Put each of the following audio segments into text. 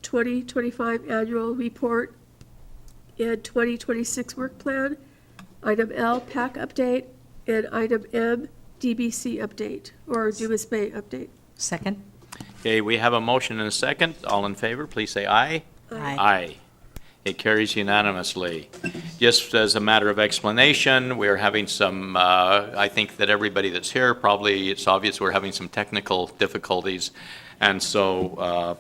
2025 annual report and 2026 work plan. Item L, PAC update, and item M, DBC update, or Dumas Bay update. Second? Okay, we have a motion and a second. All in favor, please say aye. Aye. It carries unanimously. Just as a matter of explanation, we're having some, I think that everybody that's here, probably it's obvious we're having some technical difficulties. And so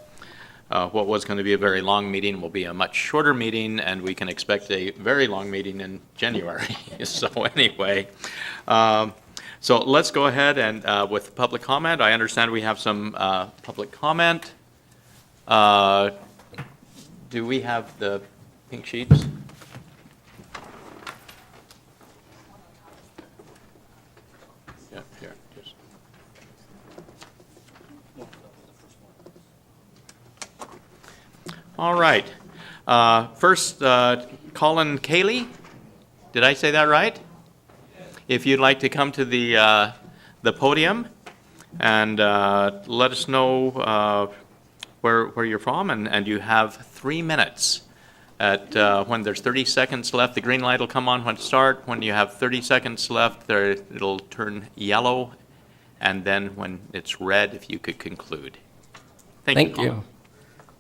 what was going to be a very long meeting will be a much shorter meeting, and we can expect a very long meeting in January. So anyway, so let's go ahead and with public comment. I understand we have some public comment. Do we have the pink sheets? Yeah, here. Just. All right. First, Colin Cayley. Did I say that right? If you'd like to come to the podium and let us know where you're from, and you have 3 minutes. At when there's 30 seconds left, the green light will come on when it starts. When you have 30 seconds left, it'll turn yellow, and then when it's red, if you could conclude. Thank you. Colin.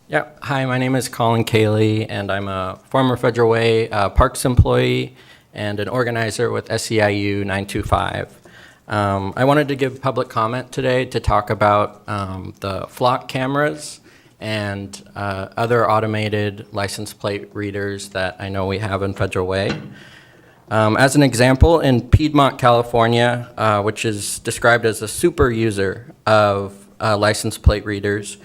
Yeah. Hi, my name is Colin Cayley, and I'm a former Federal Way Parks employee and an organizer with SEIU 925. I wanted to give public comment today to talk about the flock cameras and other automated license plate readers that I know we have in Federal Way. As an example, in Piedmont, California, which is described as a super user of license plate readers,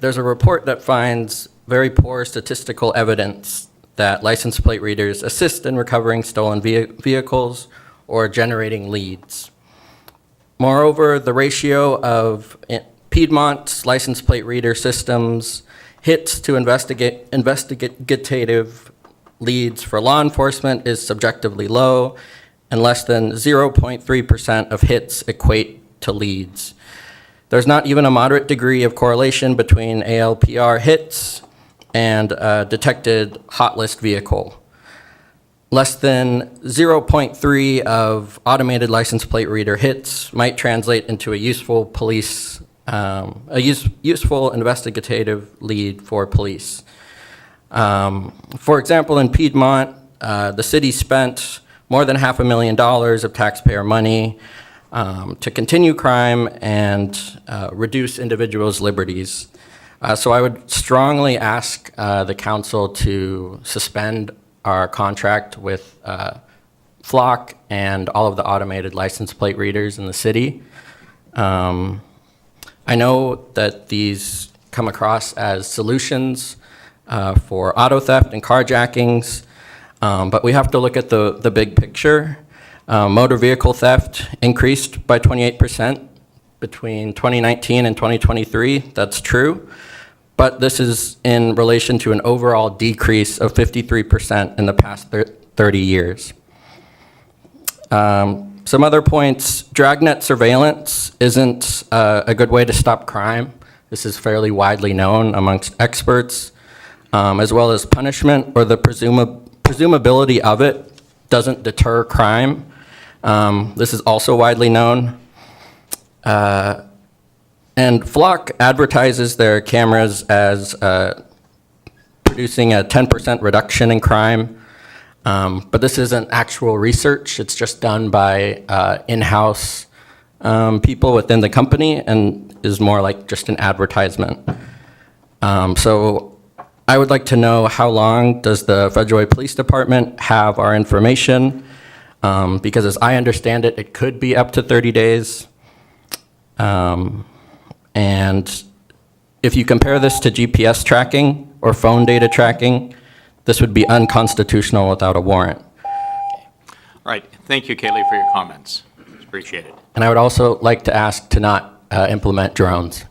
there's a report that finds very poor statistical evidence that license plate readers assist in recovering stolen vehicles or generating leads. Moreover, the ratio of Piedmont's license plate reader systems hits to investigative leads for law enforcement is subjectively low, and less than 0.3% of hits equate to leads. There's not even a moderate degree of correlation between ALPR hits and a detected hot list vehicle. Less than 0.3 of automated license plate reader hits might translate into a useful useful investigative lead for police. For example, in Piedmont, the city spent more than $500,000 of taxpayer money to continue crime and reduce individuals' liberties. So I would strongly ask the council to suspend our contract with Flock and all of the automated license plate readers in the city. I know that these come across as solutions for auto theft and carjackings, but we have to look at the big picture. Motor vehicle theft increased by 28% between 2019 and 2023. That's true. But this is in relation to an overall decrease of 53% in the past 30 years. Some other points, dragnet surveillance isn't a good way to stop crime. This is fairly widely known amongst experts, as well as punishment or the presumability of it doesn't deter crime. This is also widely known. And Flock advertises their cameras as producing a 10% reduction in crime, but this isn't actual research. It's just done by in-house people within the company and is more like just an advertisement. So I would like to know, how long does the Federal Way Police Department have our information? Because as I understand it, it could be up to 30 days. And if you compare this to GPS tracking or phone data tracking, this would be unconstitutional without a warrant. All right. Thank you, Kaylee, for your comments. It's appreciated. And I would also like to ask to not implement drones.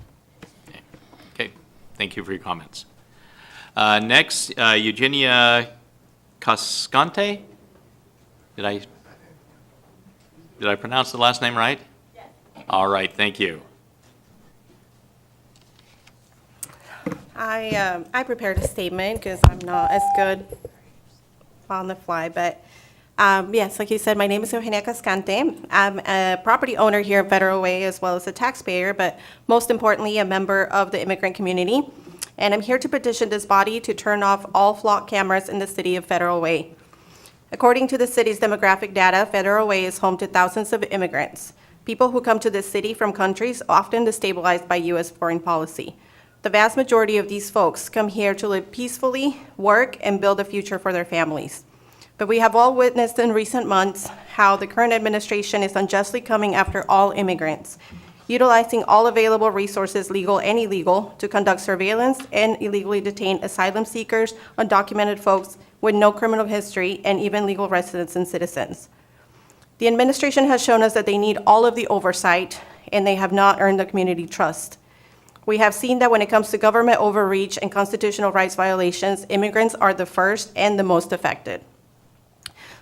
Okay. Thank you for your comments. Next, Eugenia Cascante. Did I pronounce the last name right? Yes. All right. Thank you. I prepared a statement because I'm not as good on the fly, but yes, like you said, my name is Eugenia Cascante. I'm a property owner here at Federal Way as well as a taxpayer, but most importantly, a member of the immigrant community. And I'm here to petition this body to turn off all flock cameras in the city of Federal Way. According to the city's demographic data, Federal Way is home to thousands of immigrants, people who come to this city from countries often destabilized by U.S. foreign policy. The vast majority of these folks come here to live peacefully, work, and build a future for their families. But we have all witnessed in recent months how the current administration is unjustly coming after all immigrants, utilizing all available resources, legal and illegal, to conduct surveillance and illegally detain asylum seekers, undocumented folks with no criminal history, and even legal residents and citizens. The administration has shown us that they need all of the oversight, and they have not earned the community trust. We have seen that when it comes to government overreach and constitutional rights violations, immigrants are the first and the most affected.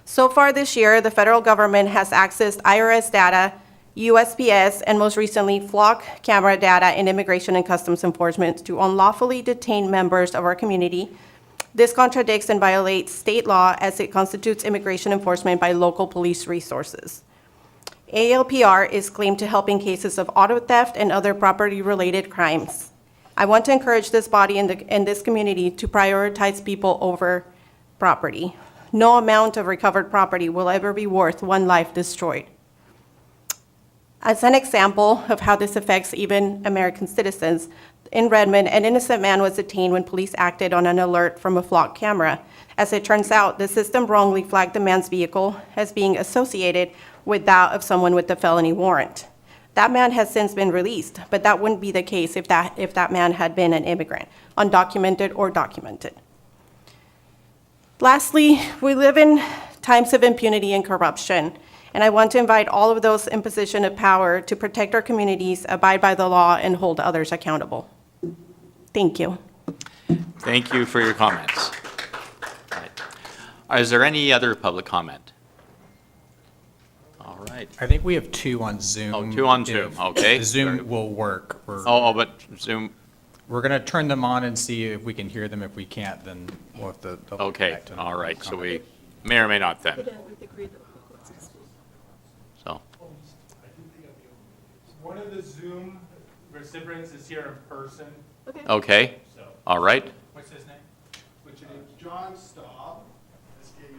So far this year, the federal government has accessed IRS data, USPS, and most recently, flock camera data in Immigration and Customs Enforcement to unlawfully detain members of our community. This contradicts and violates state law as it constitutes immigration enforcement by local police resources. ALPR is claimed to help in cases of auto theft and other property-related crimes. I want to encourage this body and this community to prioritize people over property. No amount of recovered property will ever be worth one life destroyed. As an example of how this affects even American citizens, in Redmond, an innocent man was detained when police acted on an alert from a flock camera. As it turns out, the system wrongly flagged the man's vehicle as being associated with that of someone with a felony warrant. That man has since been released, but that wouldn't be the case if that man had been an immigrant, undocumented or documented. Lastly, we live in times of impunity and corruption, and I want to invite all of those in position of power to protect our communities, abide by the law, and hold others accountable. Thank you. Thank you for your comments. All right. Is there any other public comment? All right. I think we have 2 on Zoom. Oh, 2 on Zoom, If okay. the Zoom will work. But Zoom, We're going to turn them on and see if we can hear them. If we can't, then we'll have to. they'll okay, connect and all right, so comment. we may or may not then, so. One of the Zoom recipients is here in person. Okay, all right. What's his name? Which is John Staub, S-K-E.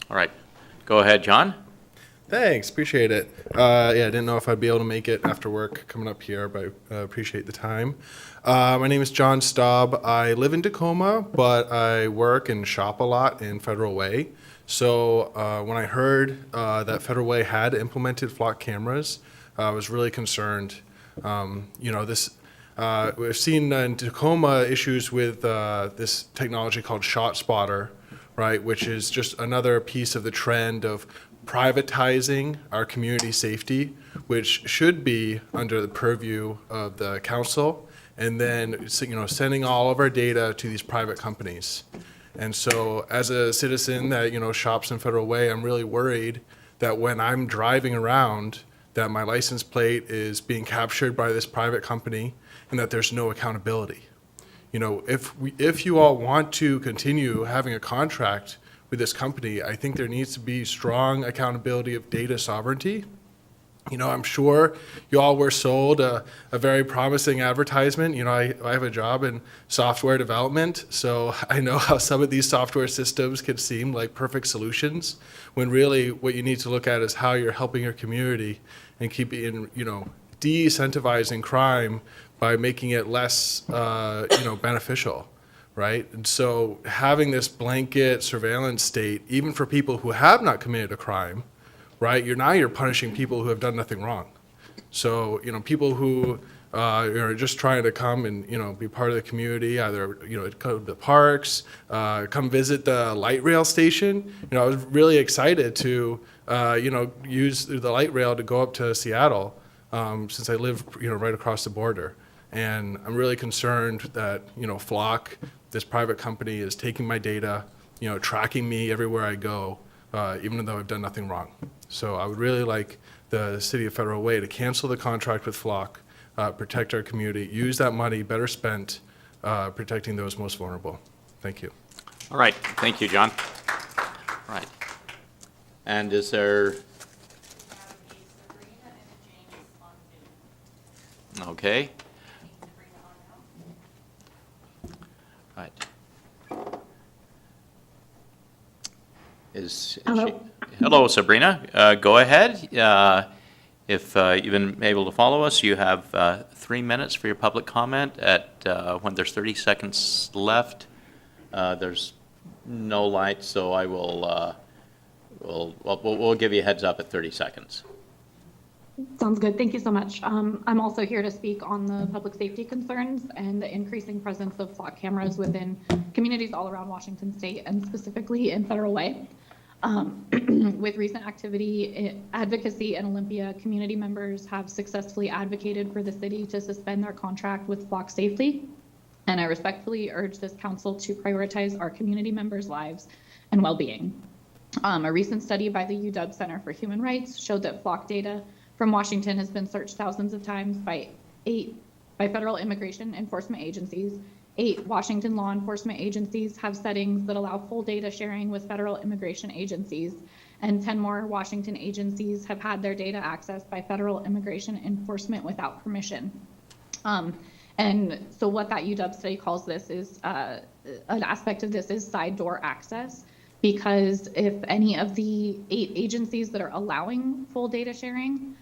All right, go ahead, John. Thanks, appreciate it. Yeah, I didn't know if I'd be able to make it after work coming up here, but I appreciate the time. My name is John Staub. I live in Tacoma, but I work and shop a lot in Federal Way. So when I heard that Federal Way had implemented flock cameras, I was really concerned. We've seen in Tacoma issues with this technology called ShotSpotter, right, which is just another piece of the trend of privatizing our community safety, which should be under the purview of the council, and then sending all of our data to these private companies. And so as a citizen that shops in Federal Way, I'm really worried that when I'm driving around, that my license plate is being captured by this private company and that there's no accountability. If you all want to continue having a contract with this company, I think there needs to be strong accountability of data sovereignty. I'm sure you all were sold a very promising advertisement. I have a job in software development, so I know how some of these software systems can seem like perfect solutions, when really what you need to look at is how you're helping your community and keeping, de-incentivizing crime by making it less, beneficial. Right? And so having this blanket surveillance state, even for people who have not committed a crime, right? You're punishing people who have done nothing wrong. So, people who are just trying to come and, be part of the community, either, come to the parks, come visit the light rail station. I was really excited to, use the light rail to go up to Seattle, since I live, right across the border. And I'm really concerned that, Flock, this private company, is taking my data, tracking me everywhere I go, even though I've done nothing wrong. So I would really like the City of Federal Way to cancel the contract with Flock, protect our community, use that money better spent protecting those most vulnerable. Thank you. All right, thank you, John. All right. And is there? Okay. Right. Hello, Sabrina. Go ahead. If you've been able to follow us, you have 3 minutes for your public comment. When there's 30 seconds left, there's no light, so I will, we'll give you a heads up at 30 seconds. Sounds good. Thank you so much. I'm also here to speak on the public safety concerns and the increasing presence of flock cameras within communities all around Washington State and specifically in Federal Way. With recent activity, advocacy in Olympia, community members have successfully advocated for the city to suspend their contract with Flock Safely. And I respectfully urge this council to prioritize our community members' lives and well-being. A recent study by the UW Center for Human Rights showed that flock data from Washington has been searched thousands of times by federal immigration enforcement agencies. 8 Washington law enforcement agencies have settings that allow full data sharing with federal immigration agencies, and 10 more Washington agencies have had their data accessed by federal immigration enforcement without permission. And so what that UW study calls this is, an aspect of this is side door access, because if any of the 8 agencies that are allowing full data sharing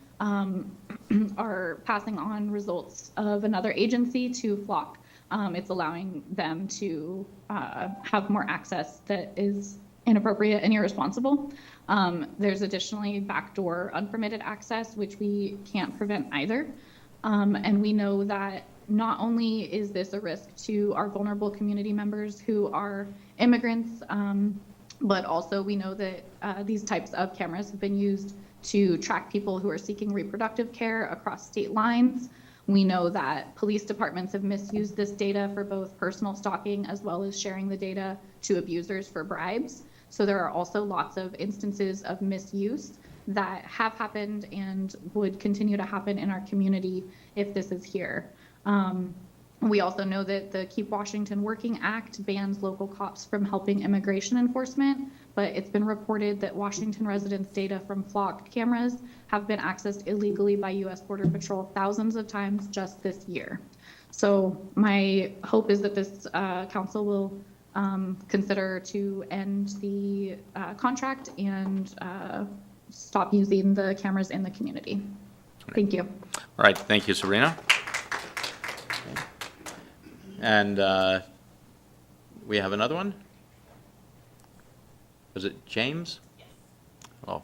are passing on results of another agency to Flock, it's allowing them to have more access that is inappropriate and irresponsible. There's additionally backdoor unpermitted access, which we can't prevent either. And we know that not only is this a risk to our vulnerable community members who are immigrants, but also we know that these types of cameras have been used to track people who are seeking reproductive care across state lines. We know that police departments have misused this data for both personal stalking as well as sharing the data to abusers for bribes. So there are also lots of instances of misuse that have happened and would continue to happen in our community if this is here. We also know that the Keep Washington Working Act bans local cops from helping immigration enforcement, but it's been reported that Washington residents' data from Flock cameras have been accessed illegally by U.S. Border Patrol thousands of times just this year. So my hope is that this council will consider to end the contract and stop using the cameras in the community. Thank you. All right, thank you, Sabrina. And we have another one? Was it James? Yes. Oh.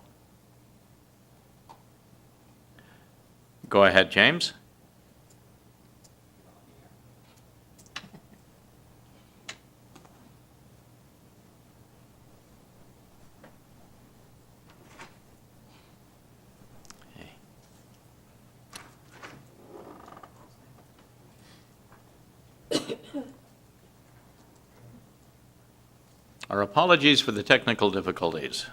Go ahead, James. Our apologies for the technical difficulties.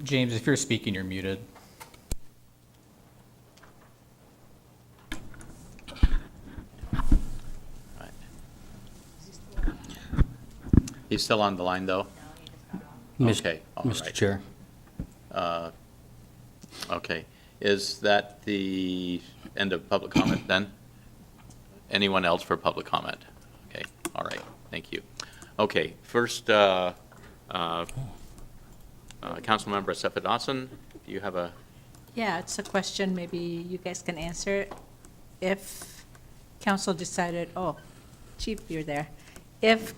James, if you're speaking, you're muted. Right. He's still on the line, though? Okay, all Mr. right. Chair. Okay, is that the end of public comment then? Anyone else for public comment? Okay, all right, thank you. Okay, first, Councilmember Assefa Dawson, do you have a? Yeah, it's a question, maybe you guys can answer it. If council decided, oh, Chief, you're there. If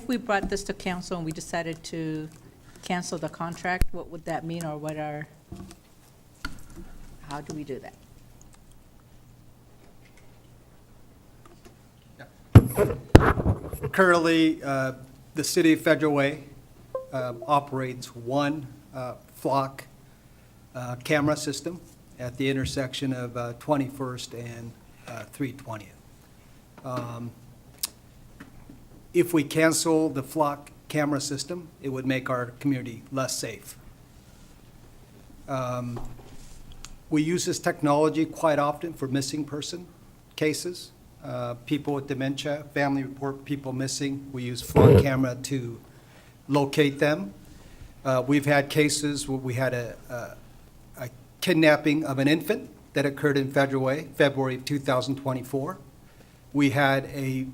we brought this to council and we decided to cancel the contract, what would that mean, or how do we do that? Currently, the city of Federal Way operates one Flock camera system at the intersection of 21st and 320th. If we cancel the Flock camera system, it would make our community less safe. We use this technology quite often for missing person cases. People with dementia, family report people missing. We use flock camera to locate them. We've had cases where we had a kidnapping of an infant that occurred in Federal Way, February of 2024. We had a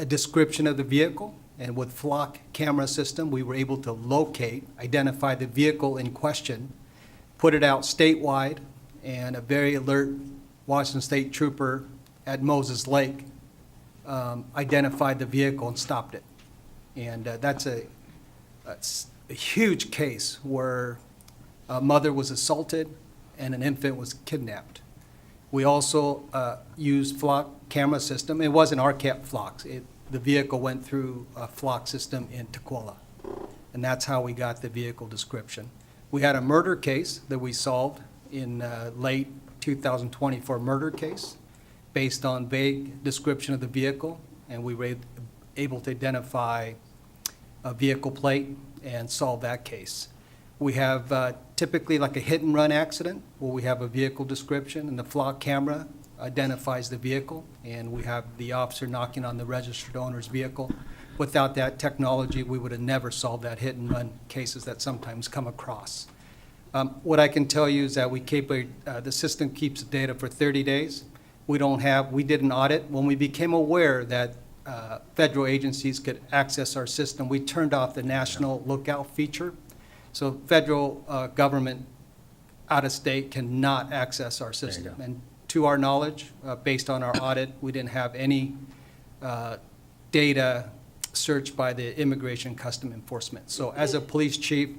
description of the vehicle, and with flock camera system, we were able to locate, identify the vehicle in question, put it out statewide, and a very alert Washington State trooper at Moses Lake identified the vehicle and stopped it. And that's a huge case where a mother was assaulted and an infant was kidnapped. We also used flock camera system. It wasn't RCAP flocks. The vehicle went through a flock system in Tukwila, and that's how we got the vehicle description. We had a murder case that we solved in late 2024 murder case based on vague description of the vehicle, and we were able to identify a vehicle plate and solve that case. We have typically like a hit-and-run accident where we have a vehicle description and the flock camera identifies the vehicle, and we have the officer knocking on the registered owner's vehicle. Without that technology, we would have never solved that hit-and-run cases that sometimes come across. What I can tell you is that the system keeps the data for 30 days. We did an audit. When we became aware that federal agencies could access our system, we turned off the national lookout feature. So federal government out of state cannot access our system. And to our knowledge, based on our audit, we didn't have any data searched by the Immigration Custom Enforcement. So as a police chief,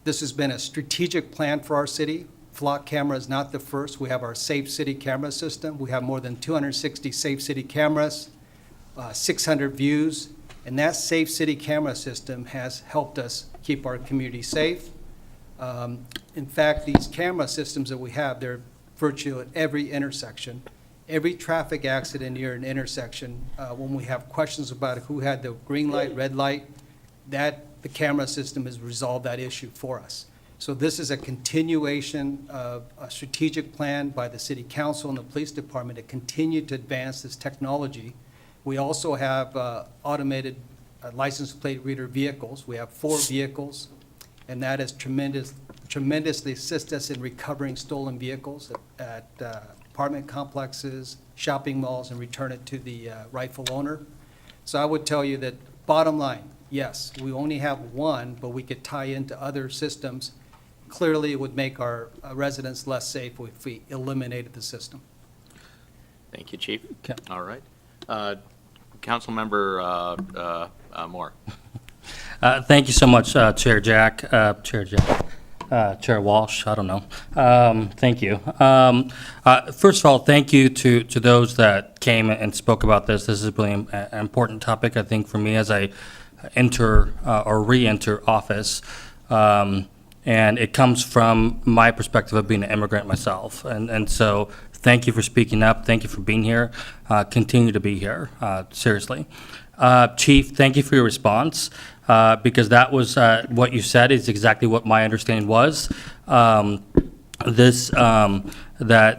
this has been a strategic plan for our city. Flock camera is not the first. We have our Safe City camera system. We have more than 260 Safe City cameras, 600 views, and that Safe City camera system has helped us keep our community safe. In fact, these camera systems that we have, they're virtually at every intersection. Every traffic accident near an intersection, when we have questions about who had the green light, red light, the camera system has resolved that issue for us. So this is a continuation of a strategic plan by the City Council and the Police Department to continue to advance this technology. We also have automated license plate reader vehicles. We have 4 vehicles, and that has tremendously assisted us in recovering stolen vehicles at apartment complexes, shopping malls, and return it to the rightful owner. So I would tell you that bottom line, yes, we only have one, but we could tie into other systems. Clearly, it would make our residents less safe if we eliminated the system. Thank you, Chief. Okay. All right. Councilmember Moore. Thank you so much, Chair Jack, Chair Walsh, I don't know. Thank you. First of all, thank you to those that came and spoke about this. This is really an important topic, I think, for me as I enter or re-enter office. And it comes from my perspective of being an immigrant myself. And so thank you for speaking up. Thank you for being here. Continue to be here, seriously. Chief, thank you for your response, because that was what you said is exactly what my understanding was. That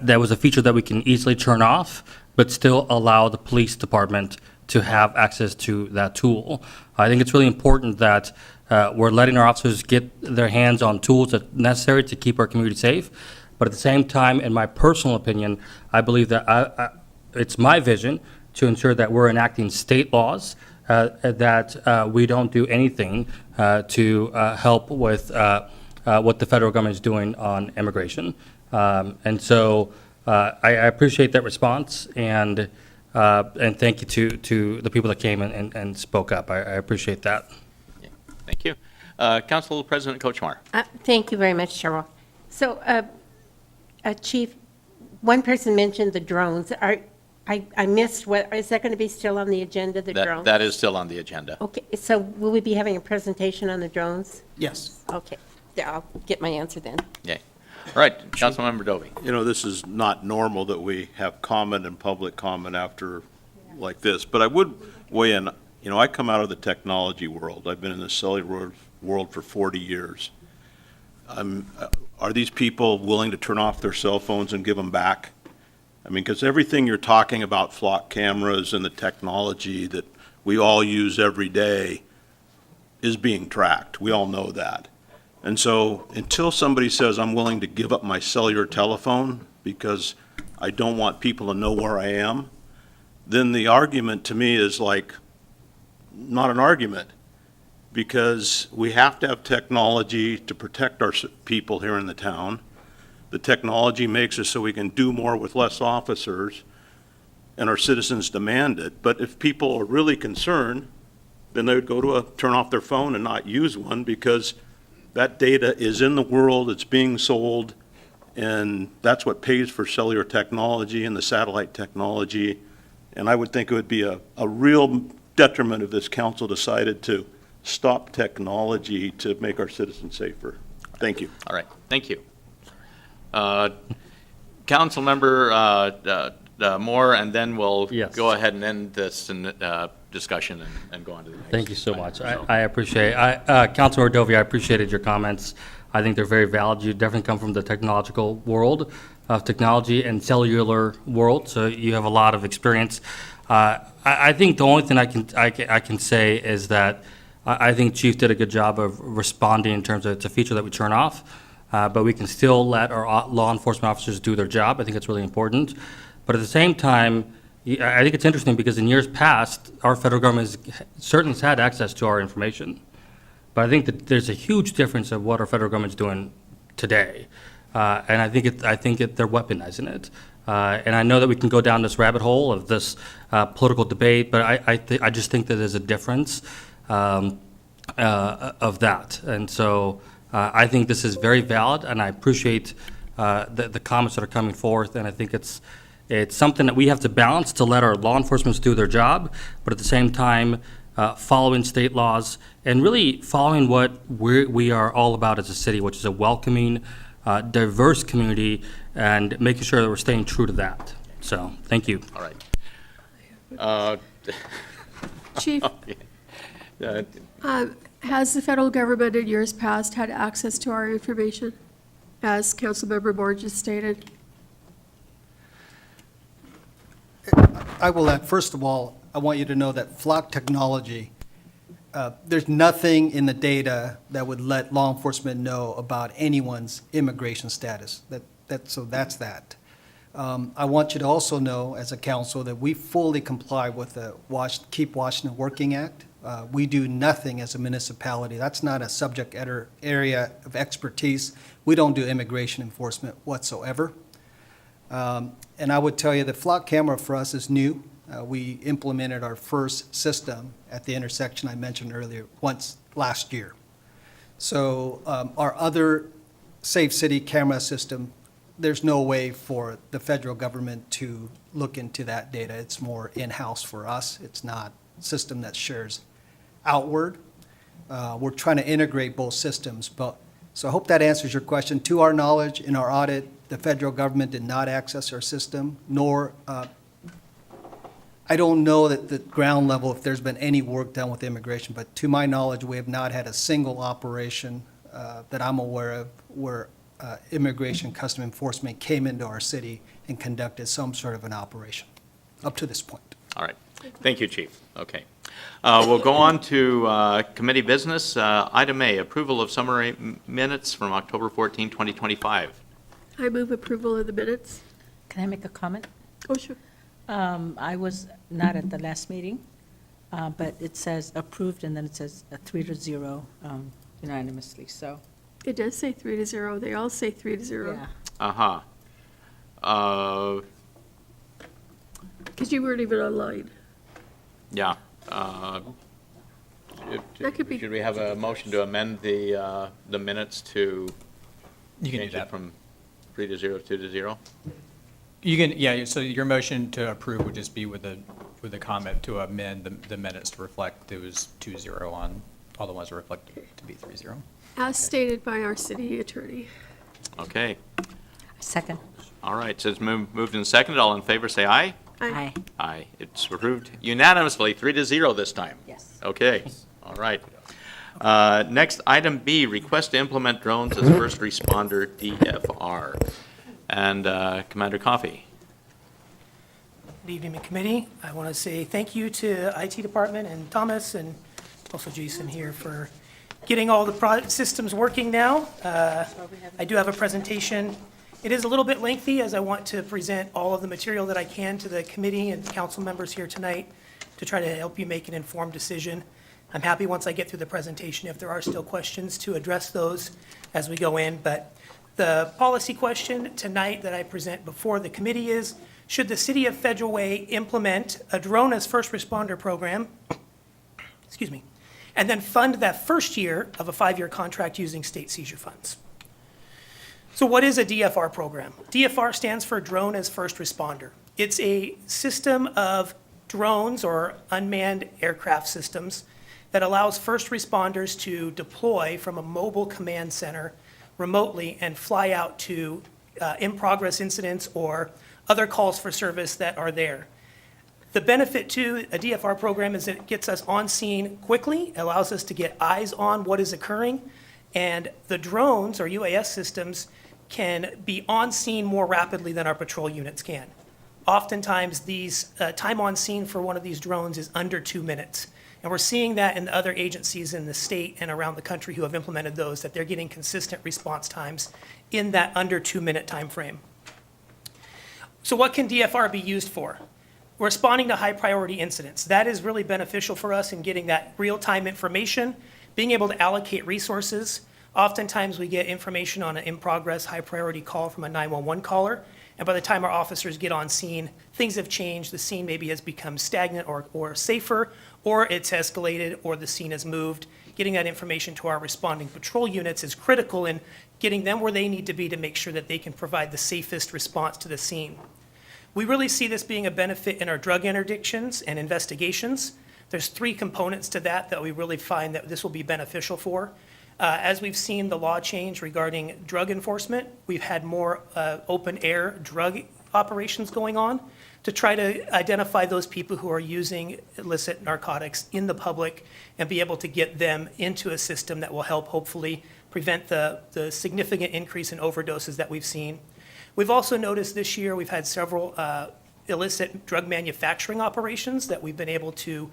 there was a feature that we can easily turn off, but still allow the police department to have access to that tool. I think it's really important that we're letting our officers get their hands on tools that are necessary to keep our community safe. But at the same time, in my personal opinion, I believe that it's my vision to ensure that we're enacting state laws, that we don't do anything to help with what the federal government is doing on immigration. And so I appreciate that response, and thank you to the people that came and spoke up. I appreciate that. Yeah, thank you. Council President Kochmar. Thank you very much, Cheryl. So, Chief, one person mentioned the drones. I missed, is that going to be still on the agenda, the drones? That is still on the agenda. Okay, so will we be having a presentation on the drones? Yes. Okay, yeah, I'll get my answer then. Yeah. All right, Councilmember Dovey. You know, this is not normal that we have comment and public comment after like this, but I would weigh in. You know, I come out of the technology world. I've been in the cellular world for 40 years. are these people willing to turn off their cell phones and give them back? I mean, because everything you're talking about, flock cameras and the technology that we all use every day is being tracked. We all know that. And so until somebody says, I'm willing to give up my cellular telephone because I don't want people to know where I am, then the argument to me is like, not an argument, because we have to have technology to protect our people here in the town. The technology makes it so we can do more with less officers, and our citizens demand it. But if people are really concerned, then they would go to turn off their phone and not use one, because that data is in the world, it's being sold, and that's what pays for cellular technology and the satellite technology. And I would think it would be a real detriment if this council decided to stop technology to make our citizens safer. Thank you. All right, thank you. Councilmember Moore, and then we'll Yes. go ahead and end this discussion and go on to the next. Thank you so item. much. I appreciate it. Councilor Dovey, I appreciated your comments. I think they're very valid. You definitely come from the technological world of technology and cellular world, so you have a lot of experience. I think the only thing I can say is that I think Chief did a good job of responding in terms of it's a feature that we turn off, but we can still let our law enforcement officers do their job. I think it's really important. But at the same time, I think it's interesting because in years past, our federal government certainly has had access to our information. But I think that there's a huge difference of what our federal government's doing today. And I think they're weaponizing it. And I know that we can go down this rabbit hole of this political debate, but I just think that there's a difference of that. And so I think this is very valid, and I appreciate the comments that are coming forth, and I think it's something that we have to balance to let our law enforcement do their job, but at the same time, following state laws and really following what we are all about as a city, which is a welcoming, diverse community, and making sure that we're staying true to that. So, thank you. All right. Chief, has the federal government in years past had access to our information, as Councilmember Moore just stated? I will add, first of all, I want you to know that flock technology, there's nothing in the data that would let law enforcement know about anyone's immigration status. So that's that. I want you to also know, as a council, that we fully comply with the Keep Washington Working Act. We do nothing as a municipality. That's not a subject area of expertise. We don't do immigration enforcement whatsoever. And I would tell you that flock camera for us is new. We implemented our first system at the intersection I mentioned earlier once last year. So our other Safe City camera system, there's no way for the federal government to look into that data. It's more in-house for us. It's not a system that shares outward. We're trying to integrate both systems. So I hope that answers your question. To our knowledge, in our audit, the federal government did not access our system, nor I don't know at the ground level if there's been any work done with immigration, but to my knowledge, we have not had a single operation that I'm aware of where immigration custom enforcement came into our city and conducted some sort of an operation up to this point. All right. Thank you, Chief. Okay. We'll go on to committee business. Item A, approval of summary minutes from October 14, 2025. I move approval of the minutes. Can I make a comment? Oh, sure. I was not at the last meeting, but it says approved, and then it says 3-0 unanimously, so, It does say 3-0. They all say 3-0. yeah. Uh-huh. Because you weren't even online. Yeah. That could be- Should we have a motion to amend the minutes to You can do change it that. from 3-0 to 2-0? You can, yeah, so your motion to approve would just be with the comment to amend the minutes to reflect it was 2-0 on all the ones that reflected to be 3-0. As stated by our city attorney. Okay. Second. All right. So it's moved and seconded. All in favor, say aye. Aye. Aye. It's approved unanimously, 3-0 this time. Yes. Okay. All right. Next, item B, request to implement drones as first responder DFR. And Commander Coffey. Good evening, committee. I want to say thank you to IT department and Thomas and also Jason here for getting all the systems working now. I do have a presentation. It is a little bit lengthy as I want to present all of the material that I can to the committee and council members here tonight to try to help you make an informed decision. I'm happy once I get through the presentation if there are still questions to address those as we go in. But the policy question tonight that I present before the committee is, should the city of Federal Way implement a drone as first responder program, excuse me, and then fund that first year of a 5-year contract using state seizure funds? So what is a DFR program? DFR stands for Drone as First Responder. It's a system of drones or unmanned aircraft systems that allows first responders to deploy from a mobile command center remotely and fly out to in-progress incidents or other calls for service that are there. The benefit to a DFR program is that it gets us on scene quickly, allows us to get eyes on what is occurring, and the drones or UAS systems can be on scene more rapidly than our patrol units can. Oftentimes, these time on scene for one of these drones is under 2 minutes. And we're seeing that in other agencies in the state and around the country who have implemented those, that they're getting consistent response times in that under 2-minute time frame. So what can DFR be used for? Responding to high priority incidents. That is really beneficial for us in getting that real-time information, being able to allocate resources. Oftentimes we get information on an in-progress high priority call from a 911 caller, and by the time our officers get on scene, things have changed. The scene maybe has become stagnant or safer, or it's escalated, or the scene has moved. Getting that information to our responding patrol units is critical in getting them where they need to be to make sure that they can provide the safest response to the scene. We really see this being a benefit in our drug interdictions and investigations. There's 3 components to that we really find that this will be beneficial for. As we've seen the law change regarding drug enforcement, we've had more open-air drug operations going on to try to identify those people who are using illicit narcotics in the public and be able to get them into a system that will help hopefully prevent the significant increase in overdoses that we've seen. We've also noticed this year we've had several illicit drug manufacturing operations that we've been able to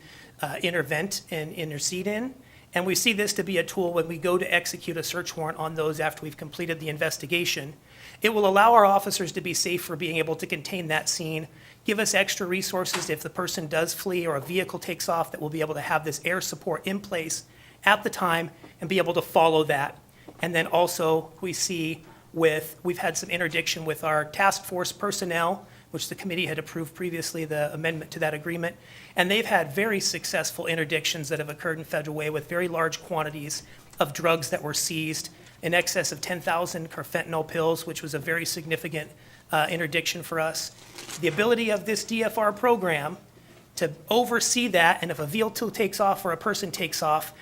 intervene and intercede in. And we see this to be a tool when we go to execute a search warrant on those after we've completed the investigation. It will allow our officers to be safe for being able to contain that scene, give us extra resources if the person does flee or a vehicle takes off, that we'll be able to have this air support in place at the time and be able to follow that. And then also we see we've had some interdiction with our task force personnel, which the committee had approved previously, the amendment to that agreement. And they've had very successful interdictions that have occurred in Federal Way with very large quantities of drugs that were seized, in excess of 10,000 carfentanil pills, which was a very significant interdiction for us. The ability of this DFR program to oversee that, and if a vehicle takes off or a person takes off,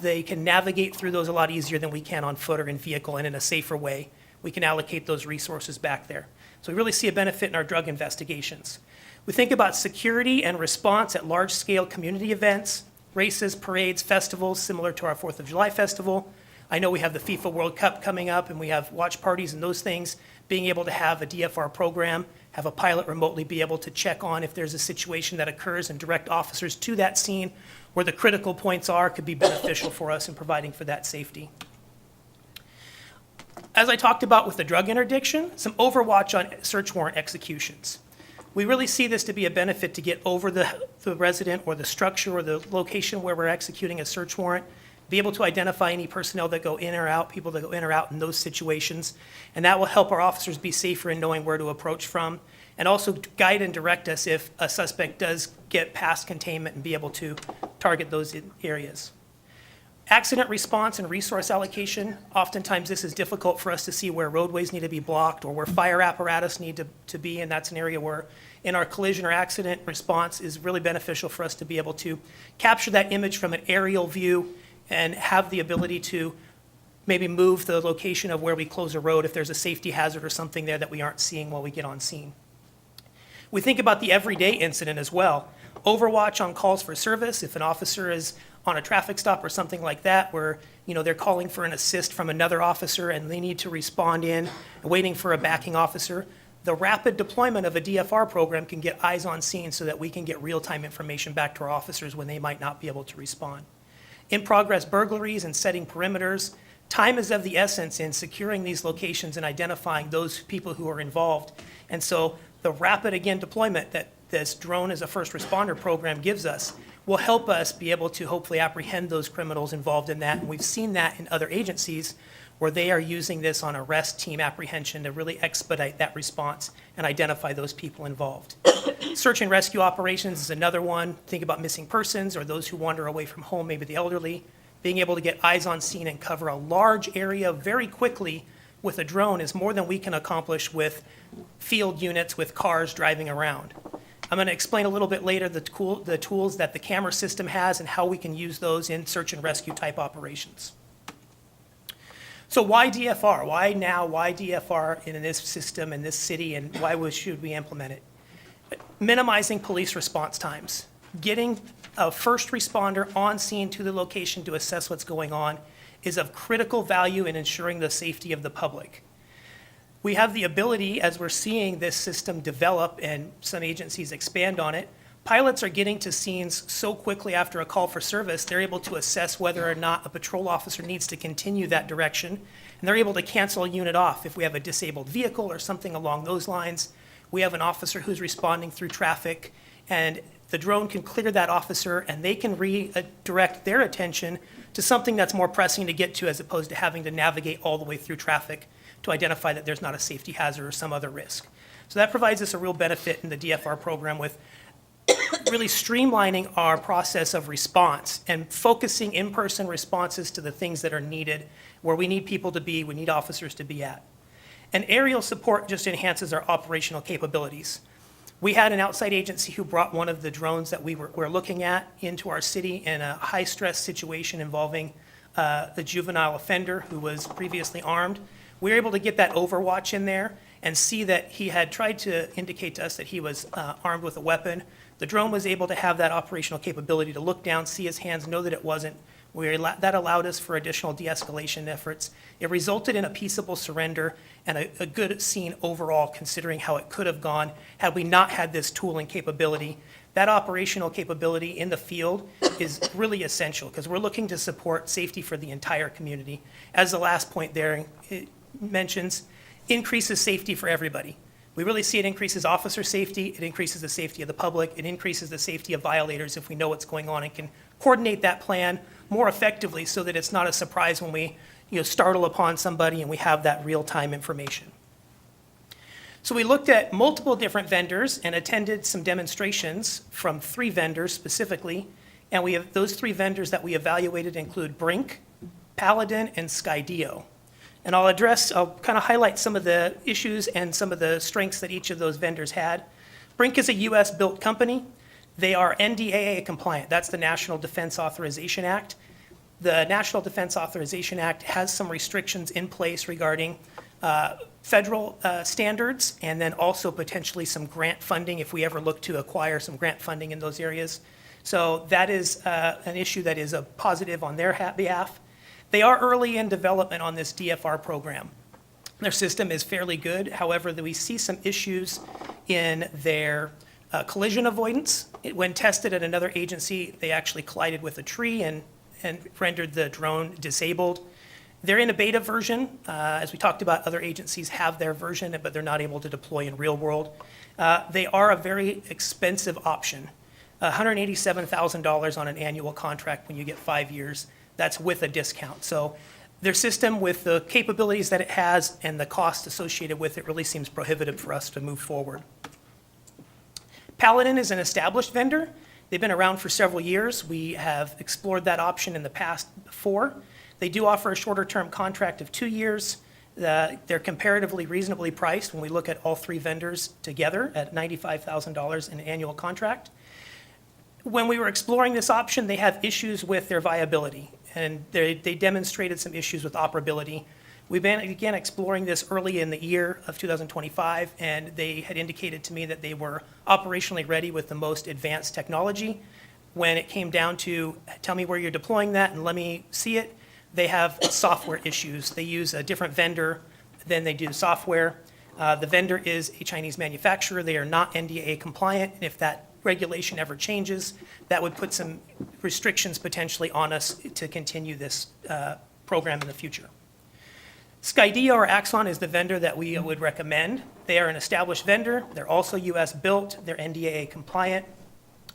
they can navigate through those a lot easier than we can on foot or in vehicle, and in a safer way. We can allocate those resources back there. So we really see a benefit in our drug investigations. We think about security and response at large-scale community events, races, parades, festivals, similar to our 4th of July festival. I know we have the FIFA World Cup coming up, and we have watch parties and those things. Being able to have a DFR program, have a pilot remotely be able to check on if there's a situation that occurs and direct officers to that scene where the critical points are could be beneficial for us in providing for that safety. As I talked about with the drug interdiction, some overwatch on search warrant executions. We really see this to be a benefit to get over the resident or the structure or the location where we're executing a search warrant, be able to identify any personnel that go in or out, people that go in or out in those situations, and that will help our officers be safer in knowing where to approach from, and also guide and direct us if a suspect does get past containment and be able to target those areas. Accident response and resource allocation, oftentimes this is difficult for us to see where roadways need to be blocked or where fire apparatus need to be, and that's an area where in our collision or accident response is really beneficial for us to be able to capture that image from an aerial view and have the ability to maybe move the location of where we close a road if there's a safety hazard or something there that we aren't seeing while we get on scene. We think about the everyday incident as well. Overwatch on calls for service. If an officer is on a traffic stop or something like that, where, they're calling for an assist from another officer and they need to respond in, waiting for a backing officer. The rapid deployment of a DFR program can get eyes on scene so that we can get real-time information back to our officers when they might not be able to respond. In-progress burglaries and setting perimeters. Time is of the essence in securing these locations and identifying those people who are involved. And so the rapid, again, deployment that this drone as a first responder program gives us will help us be able to hopefully apprehend those criminals involved in that. And we've seen that in other agencies where they are using this on arrest team apprehension to really expedite that response and identify those people involved. Search and rescue operations is another one. Think about missing persons or those who wander away from home, maybe the elderly. Being able to get eyes on scene and cover a large area very quickly with a drone is more than we can accomplish with field units with cars driving around. I'm going to explain a little bit later the tools that the camera system has and how we can use those in search and rescue type operations. So why DFR? Why now? Why DFR in this system, in this city, and why should we implement it? Minimizing police response times. Getting a first responder on scene to the location to assess what's going on is of critical value in ensuring the safety of the public. We have the ability, as we're seeing this system develop and some agencies expand on it, pilots are getting to scenes so quickly after a call for service, they're able to assess whether or not a patrol officer needs to continue that direction, and they're able to cancel a unit off if we have a disabled vehicle or something along those lines. We have an officer who's responding through traffic, and the drone can clear that officer, and they can redirect their attention to something that's more pressing to get to as opposed to having to navigate all the way through traffic to identify that there's not a safety hazard or some other risk. So that provides us a real benefit in the DFR program with really streamlining our process of response and focusing in-person responses to the things that are needed, where we need people to be, we need officers to be at. And aerial support just enhances our operational capabilities. We had an outside agency who brought one of the drones that we're looking at into our city in a high-stress situation involving a juvenile offender who was previously armed. We were able to get that Overwatch in there and see that he had tried to indicate to us that he was armed with a weapon. The drone was able to have that operational capability to look down, see his hands, know that it wasn't. That allowed us for additional de-escalation efforts. It resulted in a peaceable surrender and a good scene overall, considering how it could have gone had we not had this tool and capability. That operational capability in the field is really essential because we're looking to support safety for the entire community. As the last point there it mentions, increases safety for everybody. We really see it increases officer safety, it increases the safety of the public, it increases the safety of violators if we know what's going on and can coordinate that plan more effectively so that it's not a surprise when we startle upon somebody and we have that real-time information. So we looked at multiple different vendors and attended some demonstrations from 3 vendors specifically, and we have those 3 vendors that we evaluated include Brink, Paladin, and Skydio. And I'll kind of highlight some of the issues and some of the strengths that each of those vendors had. Brink is a US-built company. They are NDAA compliant. That's the National Defense Authorization Act. The National Defense Authorization Act has some restrictions in place regarding federal standards and then also potentially some grant funding if we ever look to acquire some grant funding in those areas. So that is an issue that is a positive on their behalf. They are early in development on this DFR program. Their system is fairly good. However, we see some issues in their collision avoidance. When tested at another agency, they actually collided with a tree and rendered the drone disabled. They're in a beta version. As we talked about, other agencies have their version, but they're not able to deploy in real world. They are a very expensive option, $187,000 on an annual contract when you get 5 years. That's with a discount. So their system, with the capabilities that it has and the cost associated with it, really seems prohibitive for us to move forward. Paladin is an established vendor. They've been around for several years. We have explored that option in the past before. They do offer a shorter-term contract of 2 years. They're comparatively reasonably priced when we look at all 3 vendors together at $95,000 in an annual contract. When we were exploring this option, they have issues with their viability, and they demonstrated some issues with operability. We began exploring this early in the year of 2025, and they had indicated to me that they were operationally ready with the most advanced technology. when it came down to, tell me where you're deploying that and let me see it, they have software issues. They use a different vendor than they do software. The vendor is a Chinese manufacturer. They are not NDAA compliant, and if that regulation ever changes, that would put some restrictions potentially on us to continue this program in the future. Skydio or Axon is the vendor that we would recommend. They are an established vendor. They're also US built. They're NDAA compliant.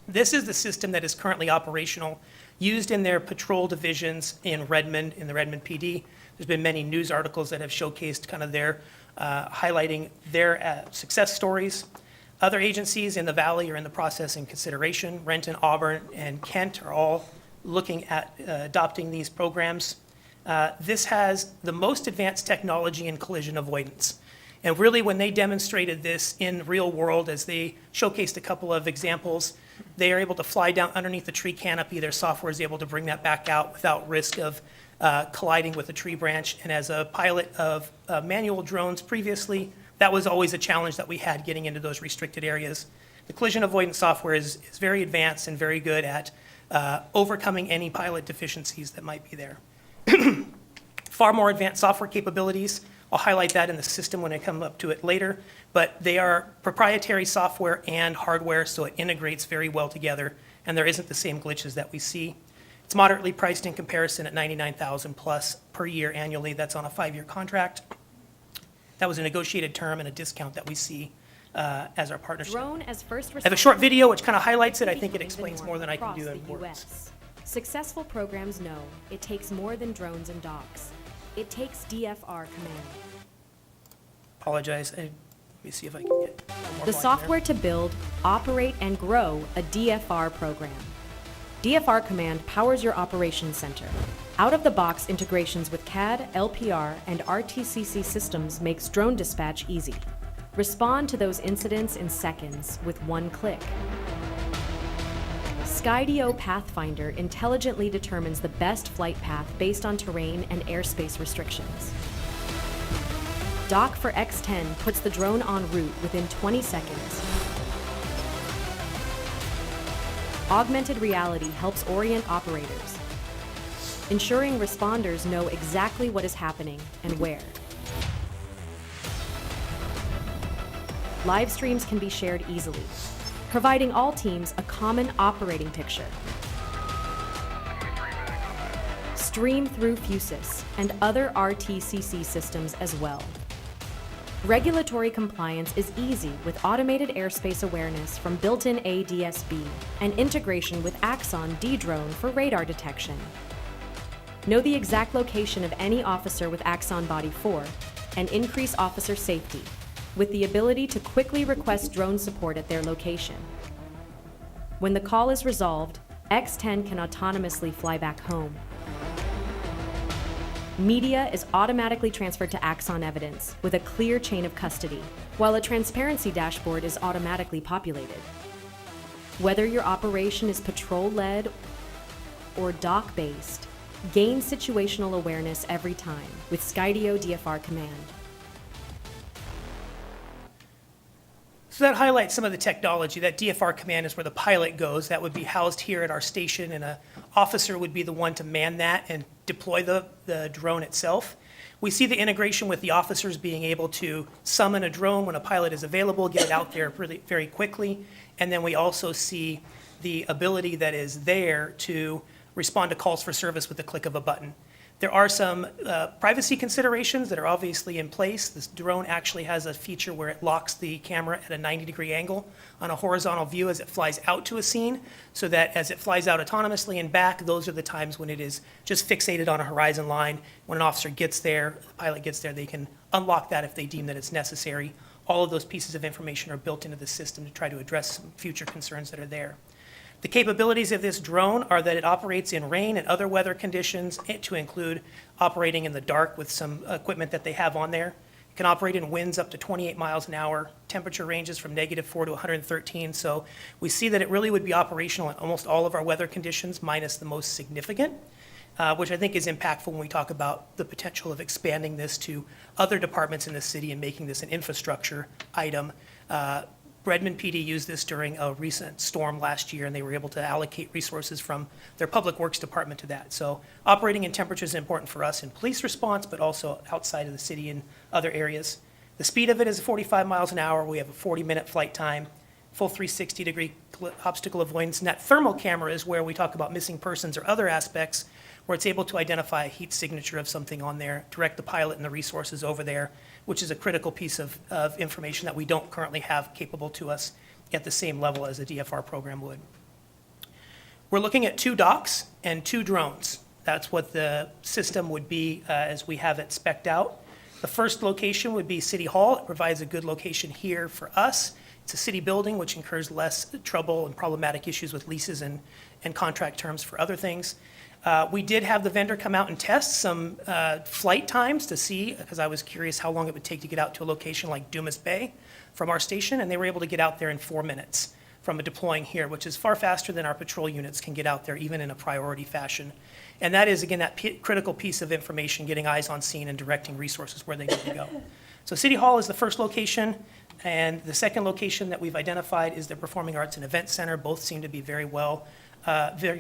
This is the system that is currently operational, used in their patrol divisions in Redmond, in the Redmond PD. There's been many news articles that have showcased kind of their, highlighting their success stories. Other agencies in the valley are in the process in consideration. Renton, Auburn, and Kent are all looking at adopting these programs. This has the most advanced technology in collision avoidance. And really, when they demonstrated this in real world, as they showcased a couple of examples, they are able to fly down underneath the tree canopy. Their software is able to bring that back out without risk of colliding with a tree branch. And as a pilot of manual drones previously, that was always a challenge that we had getting into those restricted areas. The collision avoidance software is very advanced and very good at overcoming any pilot deficiencies that might be there. Far more advanced software capabilities. I'll highlight that in the system when I come up to it later, but they are proprietary software and hardware, so it integrates very well together, and there isn't the same glitches that we see. It's moderately priced in comparison at $99,000 plus per year annually. That's on a 5-year contract. That was a negotiated term and a discount that we see as our partnership. Drone as first I have a short video which kind of highlights it. I think it explains more than I can do in words. Successful programs know it takes more than drones and docks. It takes DFR command. Apologize. Let me see if I can get more The volume there. software to build, operate, and grow a DFR program. DFR Command powers your operations center. Out-of-the-box integrations with CAD, LPR, and RTCC systems makes drone dispatch easy. Respond to those incidents in seconds with one click. Skydio Pathfinder intelligently determines the best flight path based on terrain and airspace restrictions. Dock for X10 puts the drone en route within 20 seconds. Augmented reality helps orient operators, ensuring responders know exactly what is happening and where. Live streams can be shared easily, providing all teams a common operating picture. Stream through Fusus and other RTCC systems as well. Regulatory compliance is easy with automated airspace awareness from built-in ADS-B and integration with Axon D-Drone for radar detection. Know the exact location of any officer with Axon Body 4 and increase officer safety with the ability to quickly request drone support at their location. When the call is resolved, X10 can autonomously fly back home. Media is automatically transferred to Axon Evidence with a clear chain of custody, while a transparency dashboard is automatically populated. Whether your operation is patrol-led or dock-based, gain situational awareness every time with Skydio DFR Command. So that highlights some of the technology. That DFR command is where the pilot goes. That would be housed here at our station, and an officer would be the one to man that and deploy the drone itself. We see the integration with the officers being able to summon a drone when a pilot is available, get it out there really, very quickly. And then we also see the ability that is there to respond to calls for service with the click of a button. There are some privacy considerations that are obviously in place. This drone actually has a feature where it locks the camera at a 90-degree angle on a horizontal view as it flies out to a scene, so that as it flies out autonomously and back, those are the times when it is just fixated on a horizon line. When an officer gets there, the pilot gets there, they can unlock that if they deem that it's necessary. All of those pieces of information are built into the system to try to address some future concerns that are there. The capabilities of this drone are that it operates in rain and other weather conditions, to include operating in the dark with some equipment that they have on there. It can operate in winds up to 28 miles an hour, temperature ranges from -4 to 113. So we see that it really would be operational in almost all of our weather conditions, minus the most significant, which I think is impactful when we talk about the potential of expanding this to other departments in the city and making this an infrastructure item. Redmond PD used this during a recent storm last year, and they were able to allocate resources from their Public Works Department to that. So operating in temperatures is important for us in police response, but also outside of the city in other areas. The speed of it is 45 miles an hour. We have a 40-minute flight time, full 360-degree obstacle avoidance. And that thermal camera is where we talk about missing persons or other aspects, where it's able to identify a heat signature of something on there, direct the pilot and the resources over there, which is a critical piece of information that we don't currently have capable to us at the same level as a DFR program would. We're looking at 2 docks and 2 drones. That's what the system would be as we have it spec'd out. The first location would be City Hall. It provides a good location here for us. It's a city building, which incurs less trouble and problematic issues with leases and contract terms for other things. We did have the vendor come out and test some flight times to see, because I was curious how long it would take to get out to a location like Dumas Bay from our station, and they were able to get out there in 4 minutes from deploying here, which is far faster than our patrol units can get out there, even in a priority fashion. And that is, again, that critical piece of information, getting eyes on scene and directing resources where they need to go. So City Hall is the first location, and the second location that we've identified is the Performing Arts and Event Center. Both seem to be very